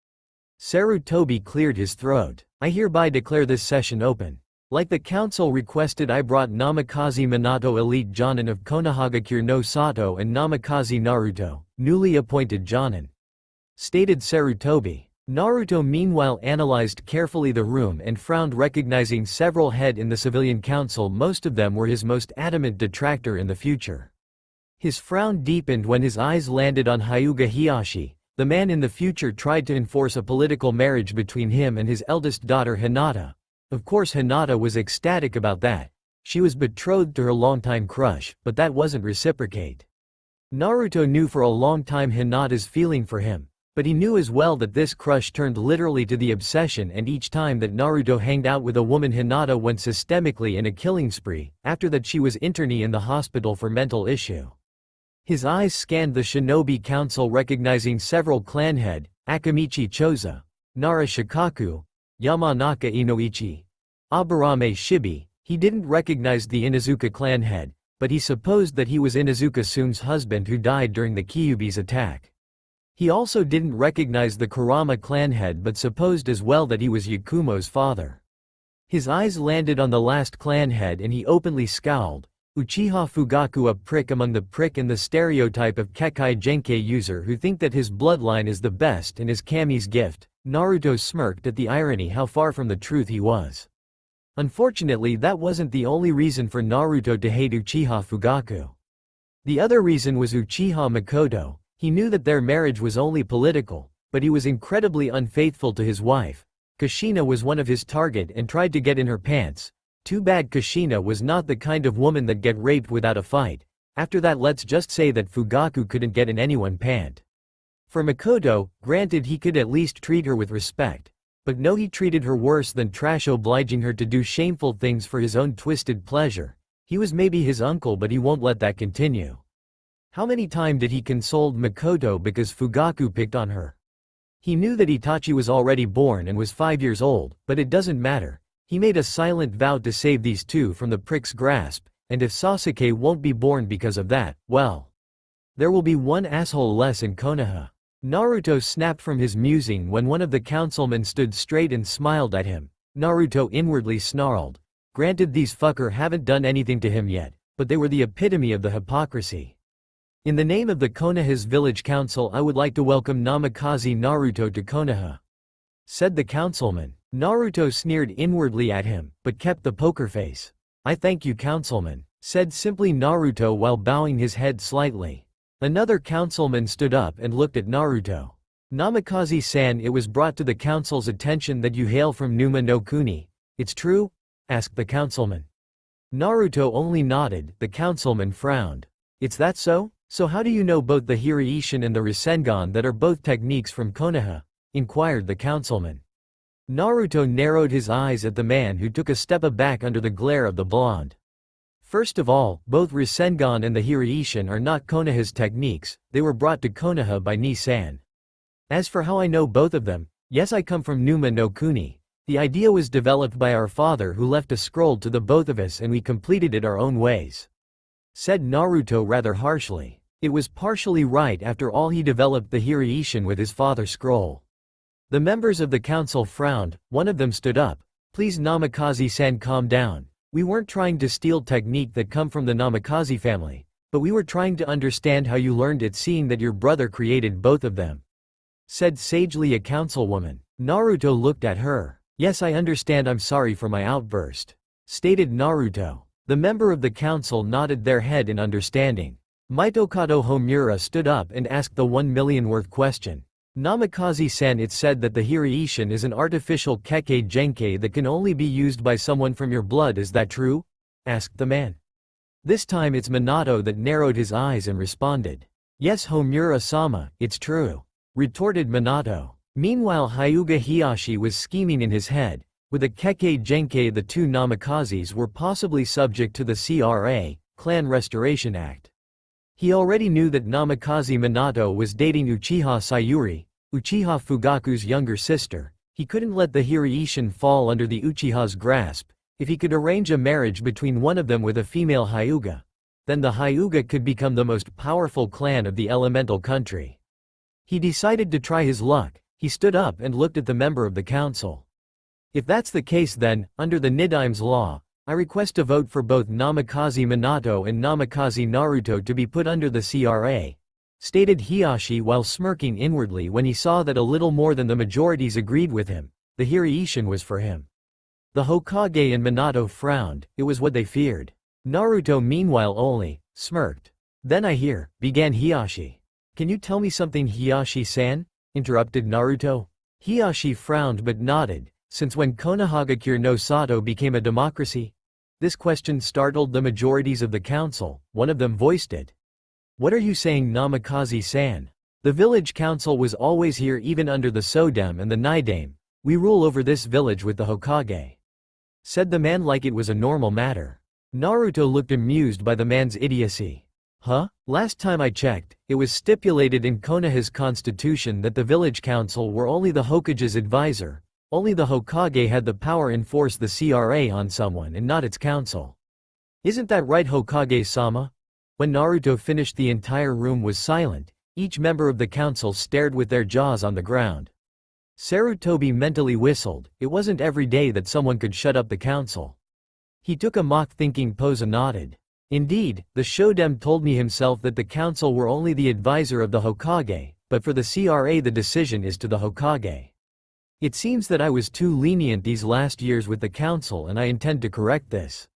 Sarutobi cleared his throat. I hereby declare this session open. Like the council requested, I brought Namikaze Minato, elite Jonin of Konohagakure no Sato, and Namikaze Naruto, newly appointed Jonin. Stated Sarutobi. Naruto meanwhile analyzed carefully the room and frowned, recognizing several head in the civilian council. Most of them were his most adamant detractor in the future. His frown deepened when his eyes landed on Hyuga Hiyashi. The man in the future tried to enforce a political marriage between him and his eldest daughter Hinata. Of course Hinata was ecstatic about that. She was betrothed to her longtime crush, but that wasn't reciprocate. Naruto knew for a long time Hinata's feeling for him. But he knew as well that this crush turned literally to the obsession, and each time that Naruto hanged out with a woman, Hinata went systemically in a killing spree. After that she was internee in the hospital for mental issue. His eyes scanned the shinobi council, recognizing several clan head, Akamichi Choza, Nara Shikaku, Yamanaka Inoichi, Aburame Shibi. He didn't recognize the Inuzuka clan head, but he supposed that he was Inuzuka Tsune's husband who died during the Kyuubi's attack. He also didn't recognize the Kurama clan head but supposed as well that he was Yakumo's father. His eyes landed on the last clan head and he openly scowled. Uchiha Fugaku, a prick among the prick and the stereotype of Kekkei Genkai user who think that his bloodline is the best and is Kami's gift. Naruto smirked at the irony how far from the truth he was. Unfortunately, that wasn't the only reason for Naruto to hate Uchiha Fugaku. The other reason was Uchiha Makoto. He knew that their marriage was only political, but he was incredibly unfaithful to his wife. Kushina was one of his target and tried to get in her pants. Too bad Kushina was not the kind of woman that get raped without a fight. After that, let's just say that Fugaku couldn't get in anyone's pant. For Makoto, granted he could at least treat her with respect. But no, he treated her worse than trash, obliging her to do shameful things for his own twisted pleasure. He was maybe his uncle, but he won't let that continue. How many times did he console Makoto because Fugaku picked on her? He knew that Itachi was already born and was 5 years old, but it doesn't matter. He made a silent vow to save these two from the prick's grasp, and if Sasuke won't be born because of that, well, there will be one asshole less in Konoha. Naruto snapped from his musing when one of the councilmen stood straight and smiled at him. Naruto inwardly snarled. Granted, these fucker haven't done anything to him yet, but they were the epitome of the hypocrisy. In the name of the Konoha's village council, I would like to welcome Namikaze Naruto to Konoha, said the councilman. Naruto sneered inwardly at him, but kept the poker face. I thank you, councilman, said simply Naruto while bowing his head slightly. Another councilman stood up and looked at Naruto. Namikaze-san, it was brought to the council's attention that you hail from Numa no Kuni. It's true? Asked the councilman. Naruto only nodded. The councilman frowned. It's that so? So how do you know both the Hiraishin and the Rasengan that are both techniques from Konoha? Inquired the councilman. Naruto narrowed his eyes at the man who took a step back under the glare of the blonde. First of all, both Rasengan and the Hiraishin are not Konoha's techniques, they were brought to Konoha by Ni-san. As for how I know both of them, yes, I come from Numa no Kuni. The idea was developed by our father who left a scroll to the both of us and we completed it our own ways, said Naruto rather harshly. It was partially right, after all he developed the Hiraishin with his father's scroll. The members of the council frowned. One of them stood up. Please Namikaze-san, calm down. We weren't trying to steal technique that come from the Namikaze family, but we were trying to understand how you learned it, seeing that your brother created both of them," said sagely a councilwoman. Naruto looked at her. "Yes, I understand, I'm sorry for my outburst," stated Naruto. The member of the council nodded their head in understanding. Mitokado Homura stood up and asked the 1 million worth question. "Namikaze-san, it's said that the Hiraishin is an artificial kekkei genkei that can only be used by someone from your blood, is that true?" asked the man. This time it's Minato that narrowed his eyes and responded. "Yes, Homura-sama, it's true," retorted Minato. Meanwhile, Hyuga Hiyashi was scheming in his head. With a kekkei genkei, the two Namikazes were possibly subject to the CRA, Clan Restoration Act. He already knew that Namikaze Minato was dating Uchiha Sayuri, Uchiha Fugaku's younger sister. He couldn't let the Hiraishin fall under the Uchiha's grasp. If he could arrange a marriage between one of them with a female Hyuga, then the Hyuga could become the most powerful clan of the elemental country. He decided to try his luck. He stood up and looked at the member of the council. "If that's the case, then, under the Nidaim's law, I request a vote for both Namikaze Minato and Namikaze Naruto to be put under the CRA," stated Hiyashi while smirking inwardly when he saw that a little more than the majorities agreed with him. The Hiraishin was for him. The Hokage and Minato frowned. It was what they feared. Naruto meanwhile only smirked. "Then I hear," began Hiyashi. "Can you tell me something, Hiyashi-san?" interrupted Naruto. Hiyashi frowned but nodded. "Since when Konohagakure no Sato became a democracy?" This question startled the majorities of the council. One of them voiced it. "What are you saying, Namikaze-san? The village council was always here, even under the Sodem and the Nidaime. We rule over this village with the Hokage," said the man like it was a normal matter. Naruto looked amused by the man's idiocy. "Huh? Last time I checked, it was stipulated in Konoha's constitution that the village council were only the Hokage's advisor. Only the Hokage had the power to enforce the CRA on someone and not its council. Isn't that right, Hokage-sama?" When Naruto finished, the entire room was silent. Each member of the council stared with their jaws on the ground. Sarutobi mentally whistled. It wasn't every day that someone could shut up the council. He took a mock-thinking pose and nodded. "Indeed, the Shodem told me himself that the council were only the advisor of the Hokage, but for the CRA the decision is to the Hokage. It seems that I was too lenient these last years with the council, and I intend to correct this,"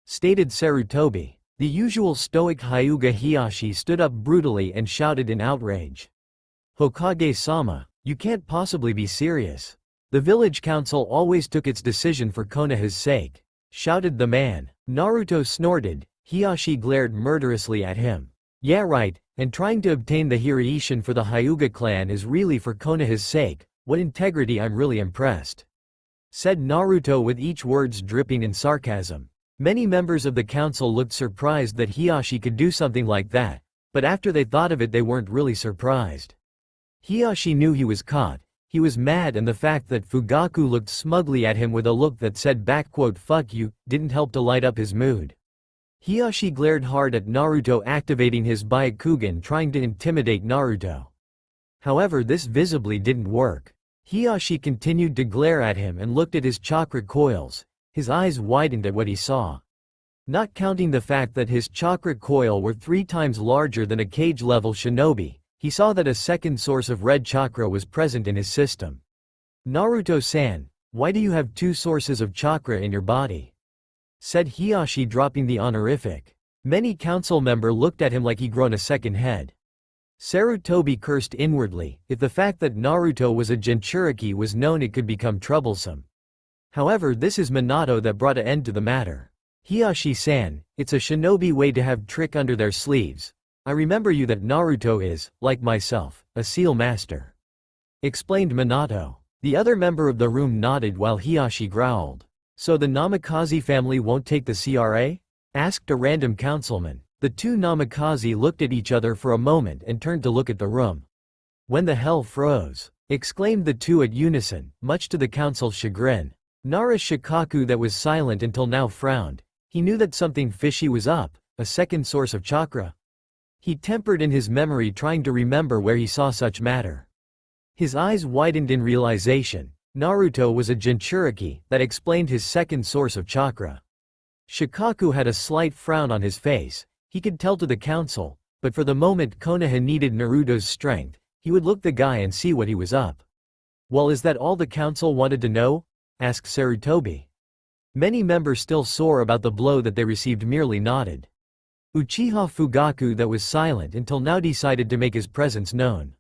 stated Sarutobi. The usual stoic Hyuga Hiyashi stood up brutally and shouted in outrage. "Hokage-sama, you can't possibly be serious. The village council always took its decision for Konoha's sake," shouted the man. Naruto snorted. Hiyashi glared murderously at him. "Yeah, right, and trying to obtain the Hiraishin for the Hyuga clan is really for Konoha's sake. What integrity, I'm really impressed," said Naruto with each words dripping in sarcasm. Many members of the council looked surprised that Hiyashi could do something like that, but after they thought of it they weren't really surprised. Hiyashi knew he was caught. He was mad, and the fact that Fugaku looked smugly at him with a look that said "fuck you" didn't help to light up his mood. Hiyashi glared hard at Naruto, activating his Byakugan, trying to intimidate Naruto. However, this visibly didn't work. Hiyashi continued to glare at him and looked at his chakra coils. His eyes widened at what he saw. Not counting the fact that his chakra coil were 3 times larger than a cage-level shinobi, he saw that a second source of red chakra was present in his system. "Naruto-san, why do you have 2 sources of chakra in your body?" said Hiyashi, dropping the honorific. Many council members looked at him like he'd grown a second head. Sarutobi cursed inwardly. If the fact that Naruto was a Jinchuriki was known, it could become troublesome. However, this is Minato that brought an end to the matter. "Hiyashi-san, it's a shinobi way to have trick under their sleeves. I remember you that Naruto is, like myself, a seal master," explained Minato. The other member of the room nodded while Hiyashi growled. "So the Namikaze family won't take the CRA?" asked a random councilman. The two Namikaze looked at each other for a moment and turned to look at the room. "When the hell froze?" exclaimed the two at unison, much to the council's chagrin. Nara Shikaku, that was silent until now, frowned. He knew that something fishy was up. A second source of chakra? He tempered in his memory, trying to remember where he saw such matter. His eyes widened in realization. Naruto was a Jinchuriki, that explained his second source of chakra. Shikaku had a slight frown on his face. He could tell to the council, but for the moment Konoha needed Naruto's strength. He would look the guy and see what he was up. Well, is that all the council wanted to know? Asked Sarutobi. Many members still sore about the blow that they received merely nodded. Uchiha Fugaku that was silent until now decided to make his presence known.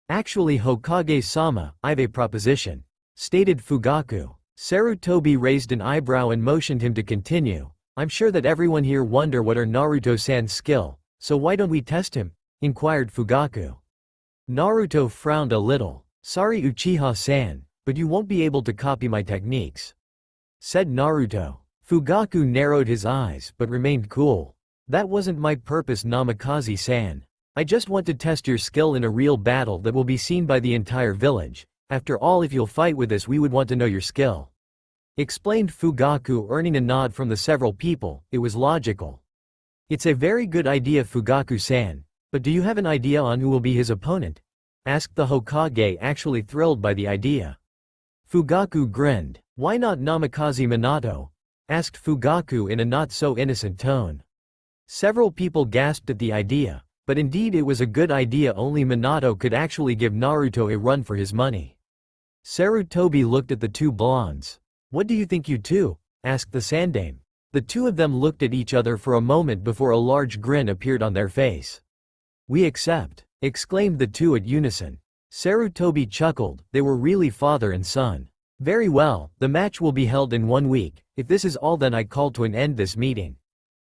Actually Hokage-sama, I've a proposition, stated Fugaku. Sarutobi raised an eyebrow and motioned him to continue. I'm sure that everyone here wonder what are Naruto-san's skill, so why don't we test him? Inquired Fugaku. Naruto frowned a little. Sorry Uchiha-san, but you won't be able to copy my techniques, said Naruto. Fugaku narrowed his eyes but remained cool. That wasn't my purpose, Namikaze-san. I just want to test your skill in a real battle that will be seen by the entire village. After all, if you'll fight with us, we would want to know your skill, explained Fugaku, earning a nod from the several people. It was logical. It's a very good idea, Fugaku-san, but do you have an idea on who will be his opponent? Asked the Hokage, actually thrilled by the idea. Fugaku grinned. Why not Namikaze Minato? Asked Fugaku in a not-so-innocent tone. Several people gasped at the idea, but indeed it was a good idea. Only Minato could actually give Naruto a run for his money. Sarutobi looked at the two blondes. What do you think, you two? Asked the Sandame. The two of them looked at each other for a moment before a large grin appeared on their face. We accept, exclaimed the two at unison. Sarutobi chuckled. They were really father and son. Very well, the match will be held in 1 week. If this is all, then I call to an end this meeting,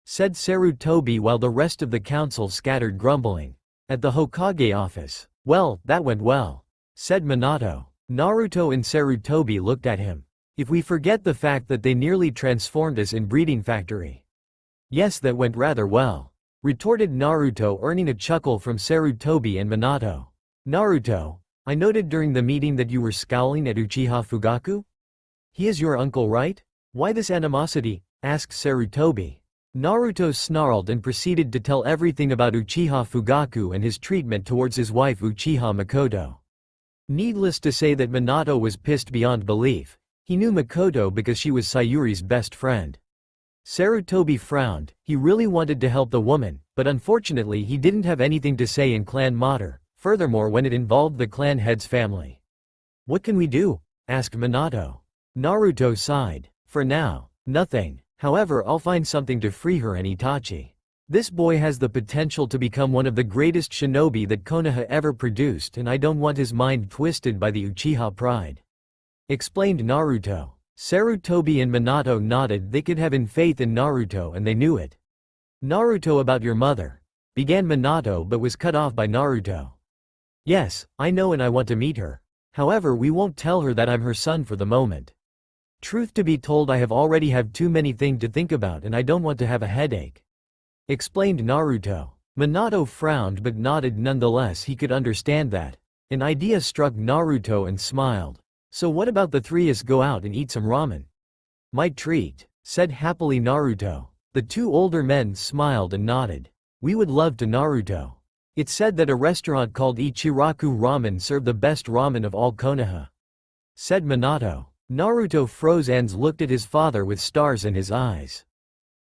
said Sarutobi while the rest of the council scattered grumbling. At the Hokage office. Well, that went well, said Minato. Naruto and Sarutobi looked at him. If we forget the fact that they nearly transformed us in breeding factory. Yes, that went rather well, retorted Naruto, earning a chuckle from Sarutobi and Minato. Naruto, I noted during the meeting that you were scowling at Uchiha Fugaku? He is your uncle, right? Why this animosity? Asked Sarutobi. Naruto snarled and proceeded to tell everything about Uchiha Fugaku and his treatment towards his wife Uchiha Makoto. Needless to say that Minato was pissed beyond belief. He knew Makoto because she was Sayuri's best friend. Sarutobi frowned. He really wanted to help the woman, but unfortunately he didn't have anything to say in clan matter, furthermore when it involved the clan head's family. What can we do? Asked Minato. Naruto sighed. For now, nothing. However, I'll find something to free her and Itachi. This boy has the potential to become one of the greatest shinobi that Konoha ever produced, and I don't want his mind twisted by the Uchiha pride, explained Naruto. Sarutobi and Minato nodded. They could have faith in Naruto and they knew it. Naruto, about your mother, began Minato but was cut off by Naruto. Yes, I know and I want to meet her. However, we won't tell her that I'm her son for the moment. Truth to be told, I have already have too many things to think about and I don't want to have a headache, explained Naruto. Minato frowned but nodded nonetheless. He could understand that. An idea struck Naruto and smiled. So what about the three us go out and eat some ramen? Might treat, said happily Naruto. The two older men smiled and nodded. We would love to, Naruto. It's said that a restaurant called Ichiraku Ramen served the best ramen of all Konoha, said Minato. Naruto froze and looked at his father with stars in his eyes.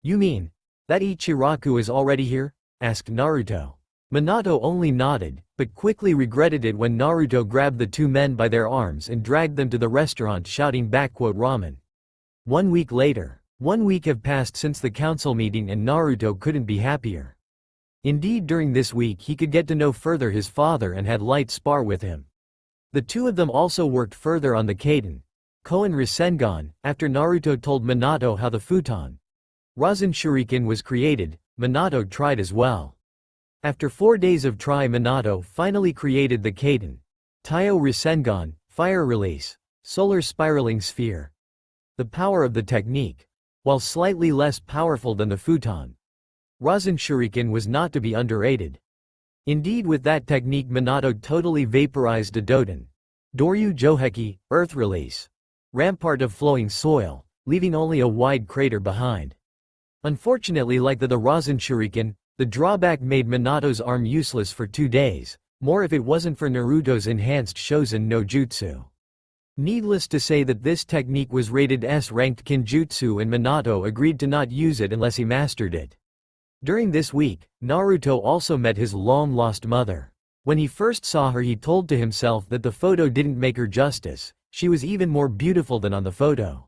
You mean that Ichiraku is already here? Asked Naruto. Minato only nodded, but quickly regretted it when Naruto grabbed the two men by their arms and dragged them to the restaurant, shouting "ramen." 1 week later. 1 week have passed since the council meeting and Naruto couldn't be happier. Indeed, during this week he could get to know further his father and had light spar with him. The two of them also worked further on the Kaden Koen Rasengan. After Naruto told Minato how the futon Rasen Shuriken was created, Minato tried as well. After 4 days of try, Minato finally created the Kaden Taiyo Rasengan, fire release, solar spiraling sphere. The power of the technique, while slightly less powerful than the futon Rasen Shuriken, was not to be underrated. Indeed, with that technique Minato totally vaporized a Doden Doryu Joheki, earth release, rampart of flowing soil, leaving only a wide crater behind. Unfortunately, like the Rasen Shuriken, the drawback made Minato's arm useless for 2 days. More if it wasn't for Naruto's enhanced Shosen no Jutsu. Needless to say that this technique was rated S-ranked Kinjutsu and Minato agreed to not use it unless he mastered it. During this week, Naruto also met his long-lost mother. When he first saw her he told to himself that the photo didn't make her justice, she was even more beautiful than on the photo.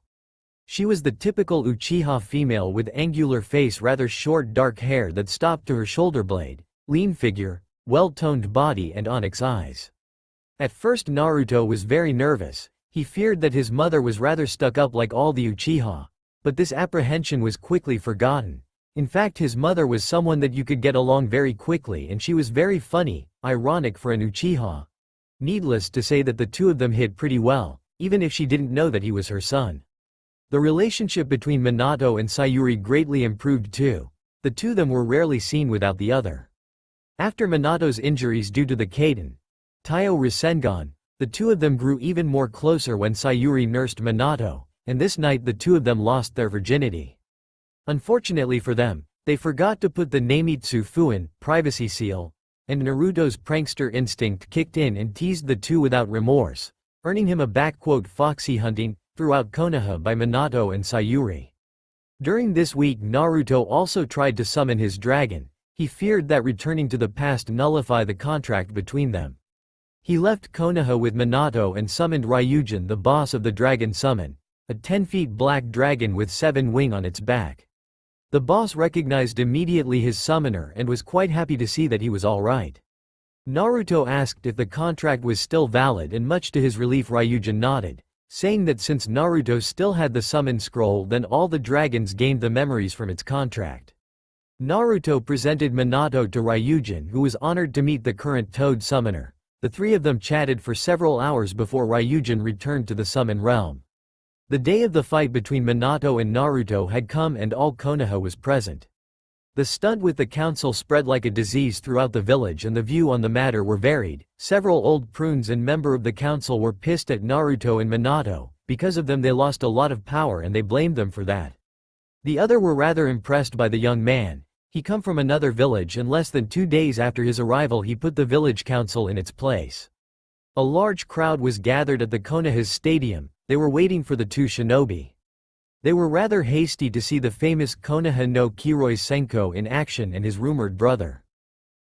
She was the typical Uchiha female with angular face, rather short dark hair that stopped to her shoulder blade, lean figure, well-toned body and onyx eyes. At first Naruto was very nervous, he feared that his mother was rather stuck up like all the Uchiha, but this apprehension was quickly forgotten. In fact his mother was someone that you could get along very quickly and she was very funny, ironic for an Uchiha. Needless to say that the two of them hit pretty well, even if she didn't know that he was her son. The relationship between Minato and Sayuri greatly improved too. The two of them were rarely seen without the other. After Minato's injuries due to the Kaden Taiyo Rasengan, the two of them grew even more closer when Sayuri nursed Minato, and this night the two of them lost their virginity. Unfortunately for them, they forgot to put the Namitsu Fuin privacy seal, and Naruto's prankster instinct kicked in and teased the two without remorse, earning him a "foxy hunting" throughout Konoha by Minato and Sayuri. During this week Naruto also tried to summon his dragon. He feared that returning to the past nullify the contract between them. He left Konoha with Minato and summoned Ryujin, the boss of the Dragon Summon, a 10-feet black dragon with 7 wings on its back. The boss recognized immediately his summoner and was quite happy to see that he was alright. Naruto asked if the contract was still valid and much to his relief Ryujin nodded, saying that since Naruto still had the summon scroll then all the dragons gained the memories from its contract. Naruto presented Minato to Ryujin, who was honored to meet the current Toad summoner. The three of them chatted for several hours before Ryujin returned to the summon realm. The day of the fight between Minato and Naruto had come and all Konoha was present. The stunt with the council spread like a disease throughout the village and the view on the matter were varied. Several old prunes and member of the council were pissed at Naruto and Minato. Because of them they lost a lot of power and they blamed them for that. The other were rather impressed by the young man. He come from another village and less than 2 days after his arrival he put the village council in its place. A large crowd was gathered at the Konoha's stadium. They were waiting for the two shinobi. They were rather hasty to see the famous Konoha no Kiroi Senko in action and his rumored brother.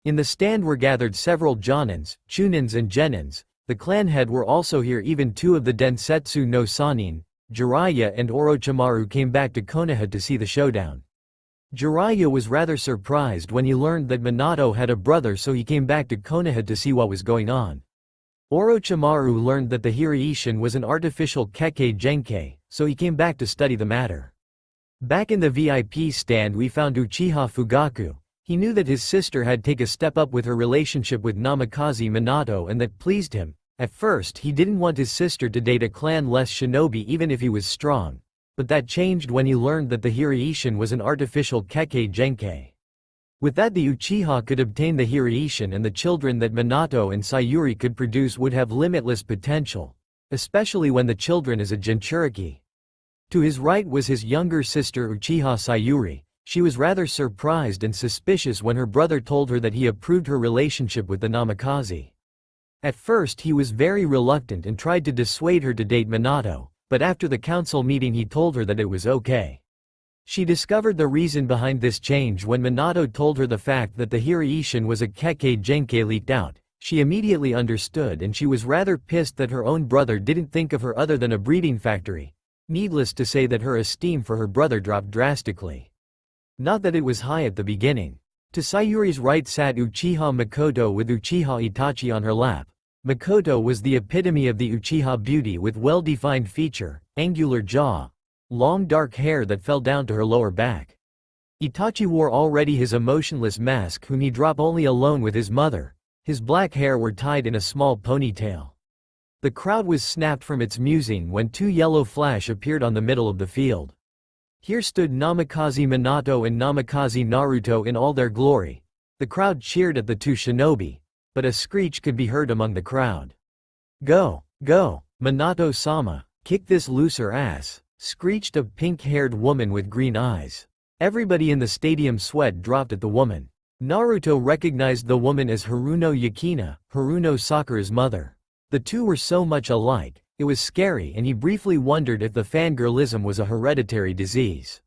In the stand were gathered several Jonins, Chunins and Genins. The clan head were also here. Even two of the Densetsu no Sanin, Jiraiya and Orochimaru, came back to Konoha to see the showdown. Jiraiya was rather surprised when he learned that Minato had a brother, so he came back to Konoha to see what was going on. Orochimaru learned that the Hiraishin was an artificial Kekkei Genkei, so he came back to study the matter. Back in the VIP stand we found Uchiha Fugaku. He knew that his sister had taken a step up with her relationship with Namikaze Minato and that pleased him. At first he didn't want his sister to date a clan-less shinobi even if he was strong. But that changed when he learned that the Hiraishin was an artificial Kekkei Genkei. With that the Uchiha could obtain the Hiraishin and the children that Minato and Sayuri could produce would have limitless potential, especially when the children is a Jinchuriki. To his right was his younger sister Uchiha Sayuri. She was rather surprised and suspicious when her brother told her that he approved her relationship with the Namikaze. At first he was very reluctant and tried to dissuade her to date Minato, but after the council meeting he told her that it was okay. She discovered the reason behind this change when Minato told her the fact that the Hiraishin was a Kekkei Genkei leaked out. She immediately understood and she was rather pissed that her own brother didn't think of her other than a breeding factory. Needless to say that her esteem for her brother dropped drastically. Not that it was high at the beginning. To Sayuri's right sat Uchiha Mikoto with Uchiha Itachi on her lap. Mikoto was the epitome of the Uchiha beauty with well-defined feature, angular jaw, long dark hair that fell down to her lower back. Itachi wore already his emotionless mask whom he dropped only alone with his mother. His black hair were tied in a small ponytail. The crowd was snapped from its musing when two yellow flash appeared on the middle of the field. Here stood Namikaze Minato and Namikaze Naruto in all their glory. The crowd cheered at the two shinobi, but a screech could be heard among the crowd. "Go, go, Minato-sama, kick this loser ass," screeched a pink-haired woman with green eyes. Everybody in the stadium sweat dropped at the woman. Naruto recognized the woman as Haruno Yukina, Haruno Sakura's mother. The two were so much alike, it was scary, and he briefly wondered if the fangirlism was a hereditary disease.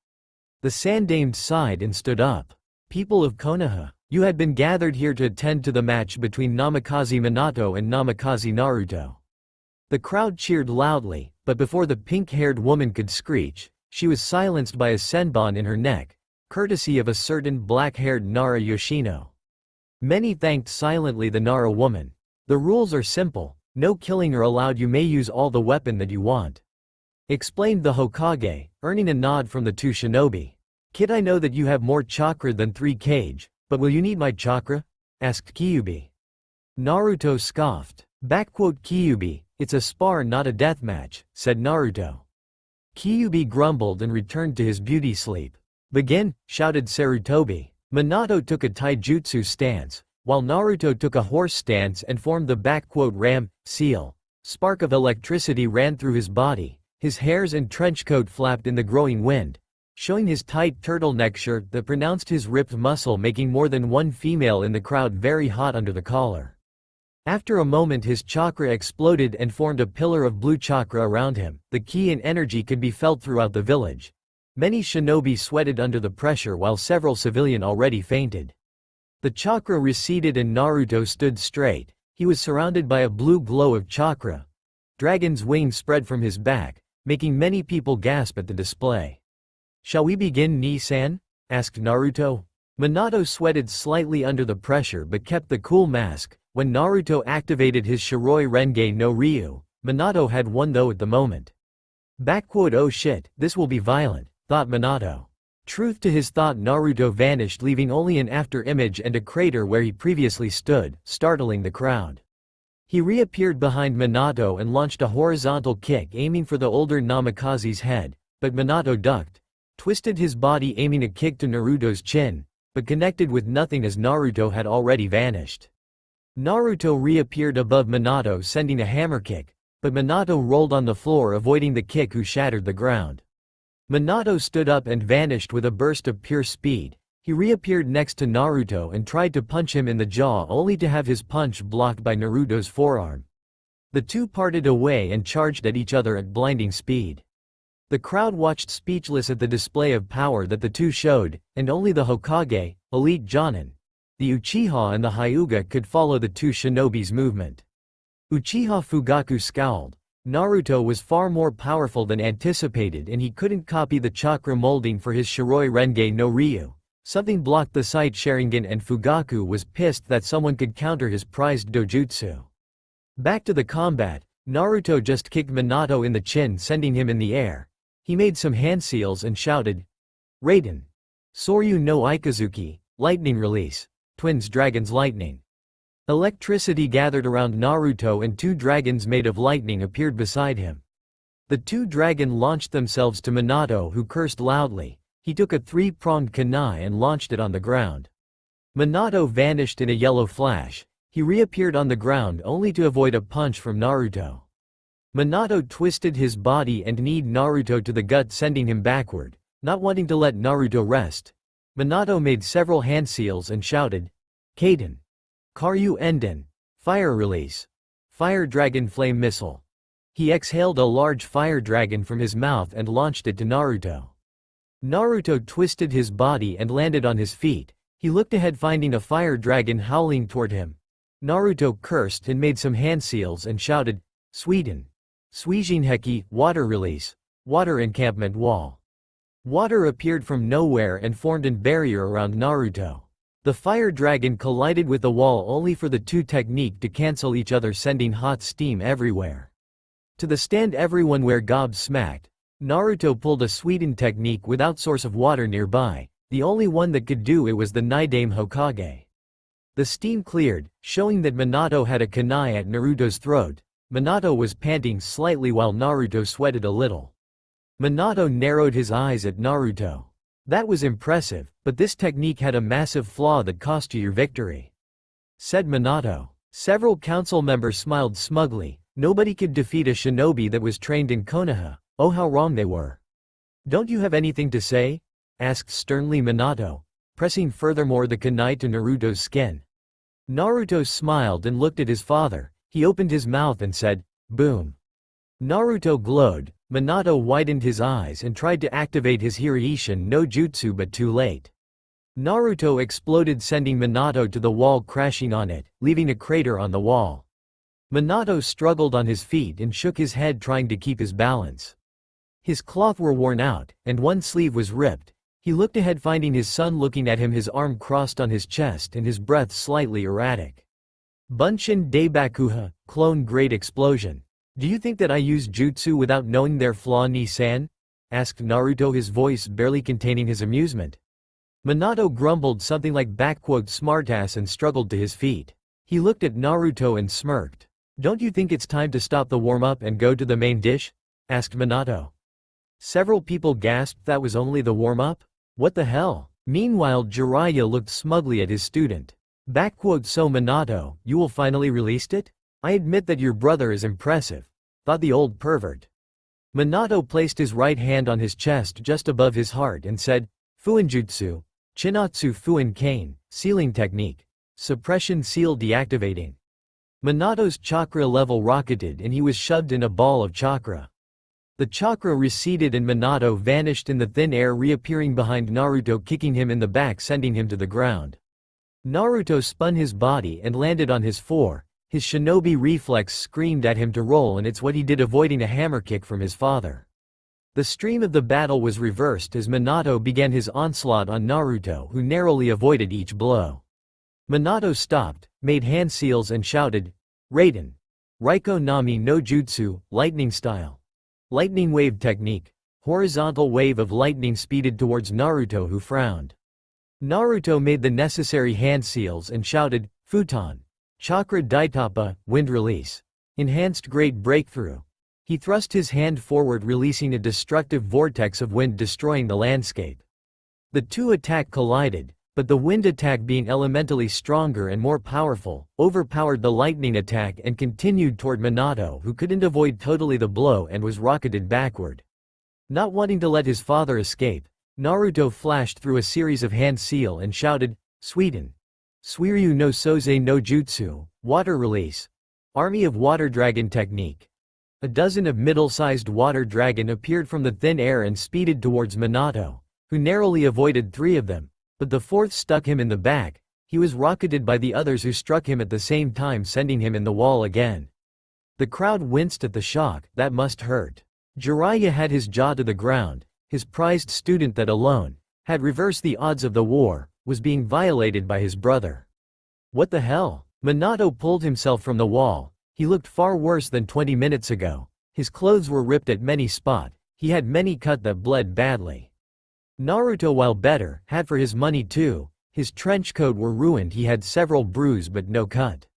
The Sandaime sighed and stood up. People of Konoha, you had been gathered here to attend to the match between Namikaze Minato and Namikaze Naruto. The crowd cheered loudly, but before the pink-haired woman could screech, she was silenced by a senbon in her neck, courtesy of a certain black-haired Nara Yoshino. Many thanked silently the Nara woman. The rules are simple, no killing are allowed, you may use all the weapon that you want, explained the Hokage, earning a nod from the two shinobi. Kid, I know that you have more chakra than 3 kage, but will you need my chakra? Asked Kyuubi. Naruto scoffed. Kyuubi, it's a spar not a deathmatch, said Naruto. Kyuubi grumbled and returned to his beauty sleep. Begin, shouted Sarutobi. Minato took a taijutsu stance, while Naruto took a horse stance and formed the ram, seal. Spark of electricity ran through his body, his hairs and trenchcoat flapped in the growing wind, showing his tight turtleneck shirt that pronounced his ripped muscle, making more than one female in the crowd very hot under the collar. After a moment his chakra exploded and formed a pillar of blue chakra around him. The ki and energy could be felt throughout the village. Many shinobi sweated under the pressure while several civilians already fainted. The chakra receded and Naruto stood straight. He was surrounded by a blue glow of chakra. Dragon's wings spread from his back, making many people gasp at the display. Shall we begin, Ni-san? Asked Naruto. Minato sweated slightly under the pressure but kept the cool mask. When Naruto activated his Shiroi Renge no Ryu, Minato had won though at the moment. Oh shit, this will be violent, thought Minato. Truth to his thought, Naruto vanished, leaving only an after-image and a crater where he previously stood, startling the crowd. He reappeared behind Minato and launched a horizontal kick aiming for the older Namikaze's head, but Minato ducked, twisted his body aiming a kick to Naruto's chin, but connected with nothing as Naruto had already vanished. Naruto reappeared above Minato sending a hammer kick, but Minato rolled on the floor avoiding the kick who shattered the ground. Minato stood up and vanished with a burst of pure speed. He reappeared next to Naruto and tried to punch him in the jaw only to have his punch blocked by Naruto's forearm. The two parted away and charged at each other at blinding speed. The crowd watched speechless at the display of power that the two showed, and only the Hokage, Elite Jonin, the Uchiha and the Hyuga could follow the two shinobi's movement. Uchiha Fugaku scowled. Naruto was far more powerful than anticipated and he couldn't copy the chakra molding for his Shiroi Renge no Ryu. Something blocked the sight Sharingan and Fugaku was pissed that someone could counter his prized dojutsu. Back to the combat, Naruto just kicked Minato in the chin sending him in the air. He made some hand seals and shouted, Raiden! Soryu no Ikazuki, lightning release. Twins Dragon's lightning. Electricity gathered around Naruto and 2 dragons made of lightning appeared beside him. The 2 dragons launched themselves to Minato who cursed loudly. He took a 3-pronged kunai and launched it on the ground. Minato vanished in a yellow flash. He reappeared on the ground only to avoid a punch from Naruto. Minato twisted his body and kneed Naruto to the gut sending him backward, not wanting to let Naruto rest. Minato made several hand seals and shouted, Kaden. Karyu Enden. Fire release. Fire Dragon Flame Missile. He exhaled a large fire dragon from his mouth and launched it to Naruto. Naruto twisted his body and landed on his feet. He looked ahead finding a fire dragon howling toward him. Naruto cursed and made some hand seals and shouted, Sweden. Suijinheki, water release. Water encampment wall. Water appeared from nowhere and formed a barrier around Naruto. The fire dragon collided with the wall only for the 2 technique to cancel each other sending hot steam everywhere. To the stand everyone were gobsmacked. Naruto pulled a Sweden technique without source of water nearby. The only one that could do it was the Nidaime Hokage. The steam cleared, showing that Minato had a kunai at Naruto's throat. Minato was panting slightly while Naruto sweated a little. Minato narrowed his eyes at Naruto. That was impressive, but this technique had a massive flaw that cost you your victory, said Minato. Several council members smiled smugly. Nobody could defeat a shinobi that was trained in Konoha. Oh, how wrong they were. Don't you have anything to say? Asked sternly Minato. pressing furthermore the kunai to Naruto's skin. Naruto smiled and looked at his father. He opened his mouth and said, "Boom." Naruto glowed. Minato widened his eyes and tried to activate his Hiraishin no Jutsu, but too late. Naruto exploded, sending Minato to the wall, crashing on it, leaving a crater on the wall. Minato struggled on his feet and shook his head, trying to keep his balance. His cloth were worn out, and one sleeve was ripped. He looked ahead, finding his son looking at him, his arm crossed on his chest and his breath slightly erratic. Bunshin Daibakuha, clone great explosion. "Do you think that I use jutsu without knowing their flaw, Ni-san?" asked Naruto, his voice barely containing his amusement. Minato grumbled something like "smartass" and struggled to his feet. He looked at Naruto and smirked. "Don't you think it's time to stop the warm-up and go to the main dish?" asked Minato. Several people gasped. That was only the warm-up? What the hell? Meanwhile, Jiraiya looked smugly at his student. "So Minato, you will finally released it? I admit that your brother is impressive," thought the old pervert. Minato placed his right hand on his chest just above his heart and said, "Fuinjutsu, Chinatsu Fuin Kane, sealing technique. Suppression seal deactivating." Minato's chakra level rocketed and he was shoved in a ball of chakra. The chakra receded and Minato vanished in the thin air, reappearing behind Naruto, kicking him in the back, sending him to the ground. Naruto spun his body and landed on his fore. His shinobi reflex screamed at him to roll, and it's what he did, avoiding a hammer kick from his father. The stream of the battle was reversed as Minato began his onslaught on Naruto, who narrowly avoided each blow. Minato stopped, made hand seals and shouted, "Raiden! Raiko Nami no Jutsu, lightning style. Lightning wave technique." Horizontal wave of lightning speeded towards Naruto, who frowned. Naruto made the necessary hand seals and shouted, "Futon! Chakra Daitapa, wind release. Enhanced great breakthrough." He thrust his hand forward, releasing a destructive vortex of wind, destroying the landscape. The two attack collided, but the wind attack, being elementally stronger and more powerful, overpowered the lightning attack and continued toward Minato, who couldn't avoid totally the blow and was rocketed backward. Not wanting to let his father escape, Naruto flashed through a series of hand seal and shouted, "Suiden! Suiryu no Soze no Jutsu, water release. Army of water dragon technique." A dozen of middle-sized water dragon appeared from the thin air and speeded towards Minato, who narrowly avoided three of them, but the fourth stuck him in the back. He was rocketed by the others, who struck him at the same time, sending him in the wall again. The crowd winced at the shock. That must hurt. Jiraiya had his jaw to the ground. His prized student that alone had reversed the odds of the war was being violated by his brother. What the hell? Minato pulled himself from the wall. He looked far worse than 20 minutes ago. His clothes were ripped at many spots. He had many cut that bled badly. Naruto, while better, had for his money too. His trench coat were ruined. He had several bruises but no cut.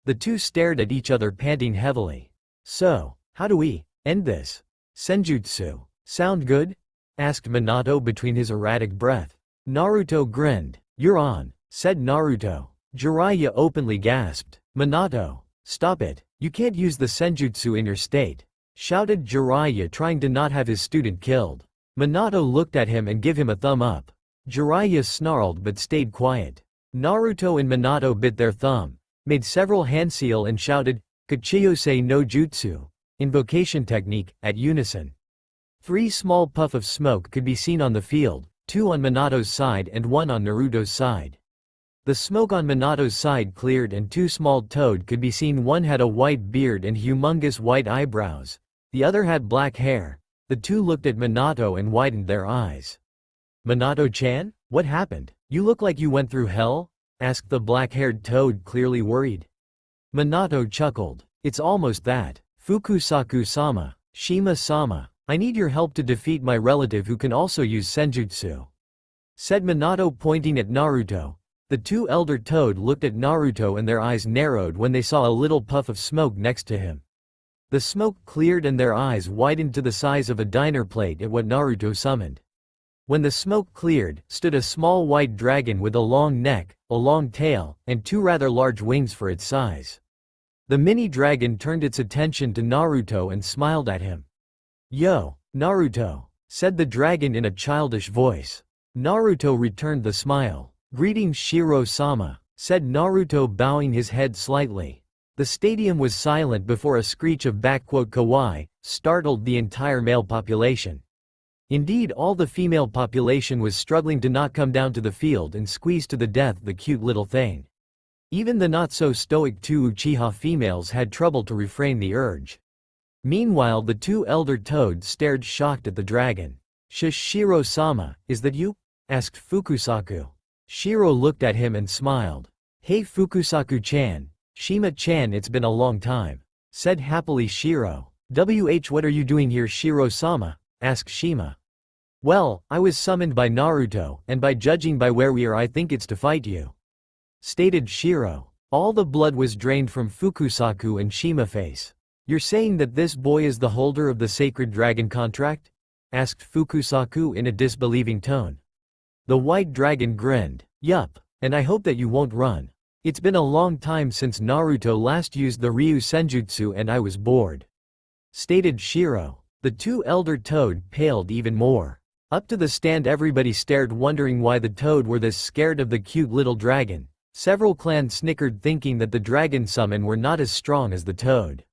The two stared at each other, panting heavily. "So, how do we end this? Senjutsu. Sound good?" asked Minato between his erratic breath. Naruto grinned. "You're on," said Naruto. Jiraiya openly gasped. "Minato, stop it. You can't use the senjutsu in your state," shouted Jiraiya, trying to not have his student killed. Minato looked at him and gave him a thumb up. Jiraiya snarled but stayed quiet. Naruto and Minato bit their thumb, made several hand seal and shouted, "Kachiyose no Jutsu, invocation technique," at unison. 3 small puffs of smoke could be seen on the field, 2 on Minato's side and 1 on Naruto's side. The smoke on Minato's side cleared and 2 small toad could be seen. One had a white beard and humongous white eyebrows. The other had black hair. The two looked at Minato and widened their eyes. "Minato-chan? What happened? You look like you went through hell?" asked the black-haired toad, clearly worried. Minato chuckled. "It's almost that. Fukusaku-sama, Shima-sama. I need your help to defeat my relative who can also use senjutsu," said Minato, pointing at Naruto. The 2 elder toad looked at Naruto and their eyes narrowed when they saw a little puff of smoke next to him. The smoke cleared and their eyes widened to the size of a dinner plate at what Naruto summoned. When the smoke cleared, stood a small white dragon with a long neck, a long tail, and 2 rather large wings for its size. The mini dragon turned its attention to Naruto and smiled at him. "Yo, Naruto," said the dragon in a childish voice. Naruto returned the smile. "Greetings Shiro-sama," said Naruto, bowing his head slightly. The stadium was silent before a screech of "kawaii" startled the entire male population. Indeed, all the female population was struggling to not come down to the field and squeeze to the death the cute little thing. Even the not-so-stoic two Uchiha females had trouble to refrain the urge. Meanwhile, the two elder toads stared shocked at the dragon. "Shiro-sama, is that you?" asked Fukusaku. Shiro looked at him and smiled. "Hey Fukusaku-chan, Shima-chan, it's been a long time," said happily Shiro. What are you doing here, Shiro-sama?" asked Shima. "Well, I was summoned by Naruto, and by judging by where we are I think it's to fight you," stated Shiro. All the blood was drained from Fukusaku and Shima face. "You're saying that this boy is the holder of the sacred dragon contract?" asked Fukusaku in a disbelieving tone. The white dragon grinned. "Yup, and I hope that you won't run. It's been a long time since Naruto last used the Ryu Senjutsu and I was bored," stated Shiro. The two elder toad paled even more. Up to the stand everybody stared, wondering why the toad were this scared of the cute little dragon. Several clans snickered, thinking that the dragon summon were not as strong as the toad.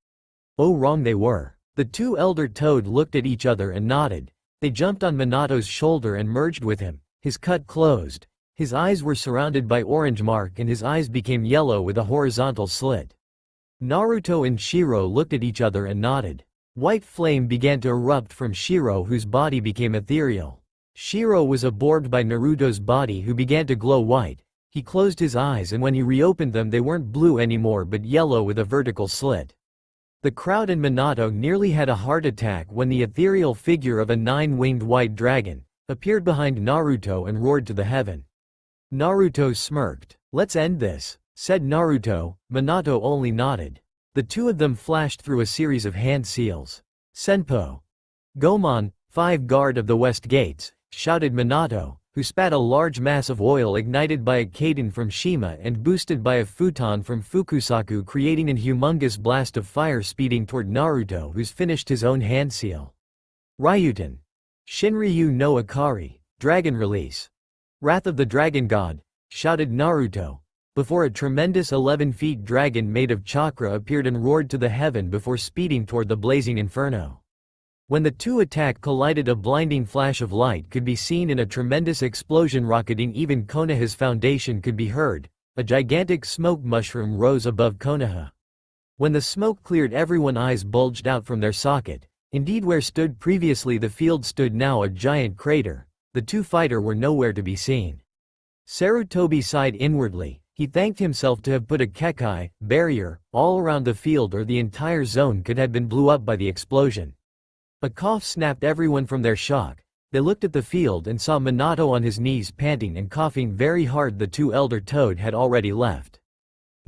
Oh, wrong they were. The two elder toad looked at each other and nodded. They jumped on Minato's shoulder and merged with him. His cut closed. His eyes were surrounded by orange mark and his eyes became yellow with a horizontal slit. Naruto and Shiro looked at each other and nodded. White flame began to erupt from Shiro, whose body became ethereal. Shiro was absorbed by Naruto's body, who began to glow white. He closed his eyes, and when he reopened them they weren't blue anymore but yellow with a vertical slit. The crowd and Minato nearly had a heart attack when the ethereal figure of a 9-winged white dragon appeared behind Naruto and roared to the heaven. Naruto smirked. "Let's end this," said Naruto. Minato only nodded. The two of them flashed through a series of hand seals. "Senpo! Gomon, 5 guard of the west gates," shouted Minato, who spat a large mass of oil ignited by a Kaiden from Shima and boosted by a futon from Fukusaku, creating an humongous blast of fire speeding toward Naruto, who's finished his own hand seal. "Ryuten! Shinryu no Akari, Dragon Release! Wrath of the Dragon God!" shouted Naruto, before a tremendous 11-feet dragon made of chakra appeared and roared to the heaven before speeding toward the blazing inferno. When the two attack collided, a blinding flash of light could be seen and a tremendous explosion rocketing even Konoha's foundation could be heard. A gigantic smoke mushroom rose above Konoha. When the smoke cleared, everyone's eyes bulged out from their socket. Indeed, where stood previously the field stood now a giant crater. The two fighters were nowhere to be seen. Sarutobi sighed inwardly. He thanked himself to have put a kekai barrier all around the field, or the entire zone could have been blew up by the explosion. A cough snapped everyone from their shock. They looked at the field and saw Minato on his knees, panting and coughing very hard. The two elder toad had already left.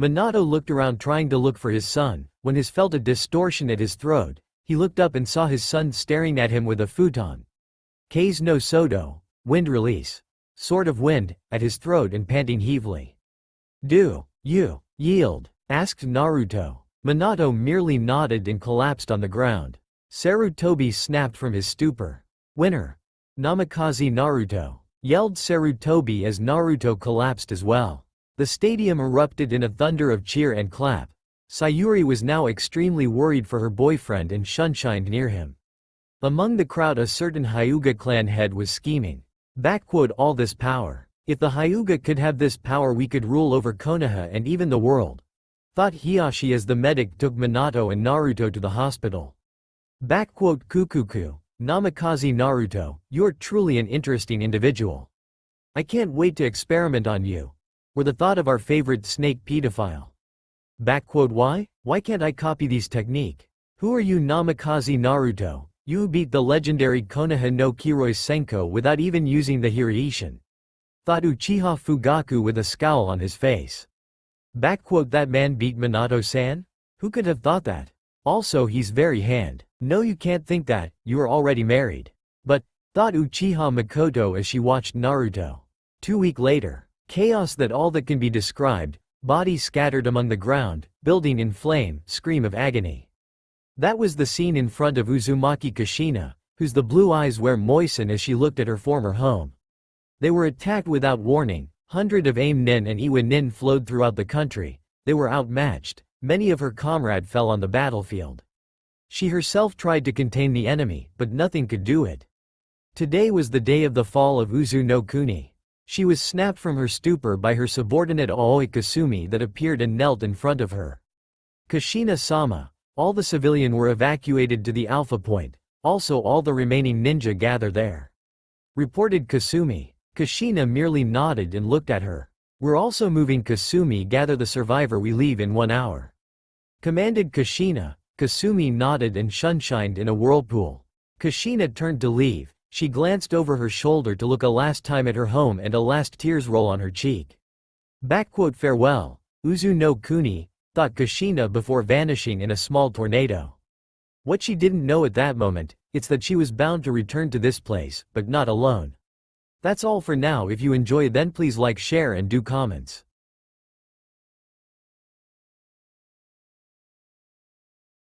Minato looked around trying to look for his son, when he felt a distortion at his throat. He looked up and saw his son staring at him with a futon. Kei's no Sodo, wind release. Sort of wind, at his throat and panting heavily. "Do you yield?" asked Naruto. Minato merely nodded and collapsed on the ground. Sarutobi snapped from his stupor. "Winner! Namikaze Naruto!" yelled Sarutobi as Naruto collapsed as well. The stadium erupted in a thunder of cheer and clap. Sayuri was now extremely worried for her boyfriend and shunshined near him. Among the crowd a certain Hyuga clan head was scheming. All this power. If the Hyuga could have this power, we could rule over Konoha and even the world, thought Hiyashi as the medic took Minato and Naruto to the hospital. Kukuku, Namikaze Naruto, you're truly an interesting individual. I can't wait to experiment on you. Were the thought of our favorite snake pedophile. Why can't I copy these technique? Who are you, Namikaze Naruto? You beat the legendary Konoha no Kiroi Senko without even using the Hiraishin. Thought Uchiha Fugaku with a scowl on his face. That man beat Minato-san? Who could have thought that? Also, he's very hand. No, you can't think that, you are already married. But, thought Uchiha Makoto as she watched Naruto. 2 weeks later. Chaos that all that can be described, bodies scattered among the ground, building in flame, scream of agony. That was the scene in front of Uzumaki Kushina, whose the blue eyes were moistened as she looked at her former home. They were attacked without warning. Hundreds of Aim Nin and Iwa Nin flowed throughout the country. They were outmatched. Many of her comrades fell on the battlefield. She herself tried to contain the enemy, but nothing could do it. Today was the day of the fall of Uzu no Kuni. She was snapped from her stupor by her subordinate Aoi Kasumi that appeared and knelt in front of her. Kushina-sama. All the civilians were evacuated to the Alpha Point. Also all the remaining ninja gathered there. Reported Kasumi. Kushina merely nodded and looked at her. We're also moving Kasumi. Gather the survivor, we leave in 1 hour. Commanded Kushina. Kasumi nodded and shunshined in a whirlpool. Kushina turned to leave. She glanced over her shoulder to look a last time at her home and a last tears roll on her cheek. Farewell, Uzu no Kuni, thought Kushina before vanishing in a small tornado. What she didn't know at that moment, it's that she was bound to return to this place, but not alone. That's all for now. If you enjoy, then please like, share and do comments.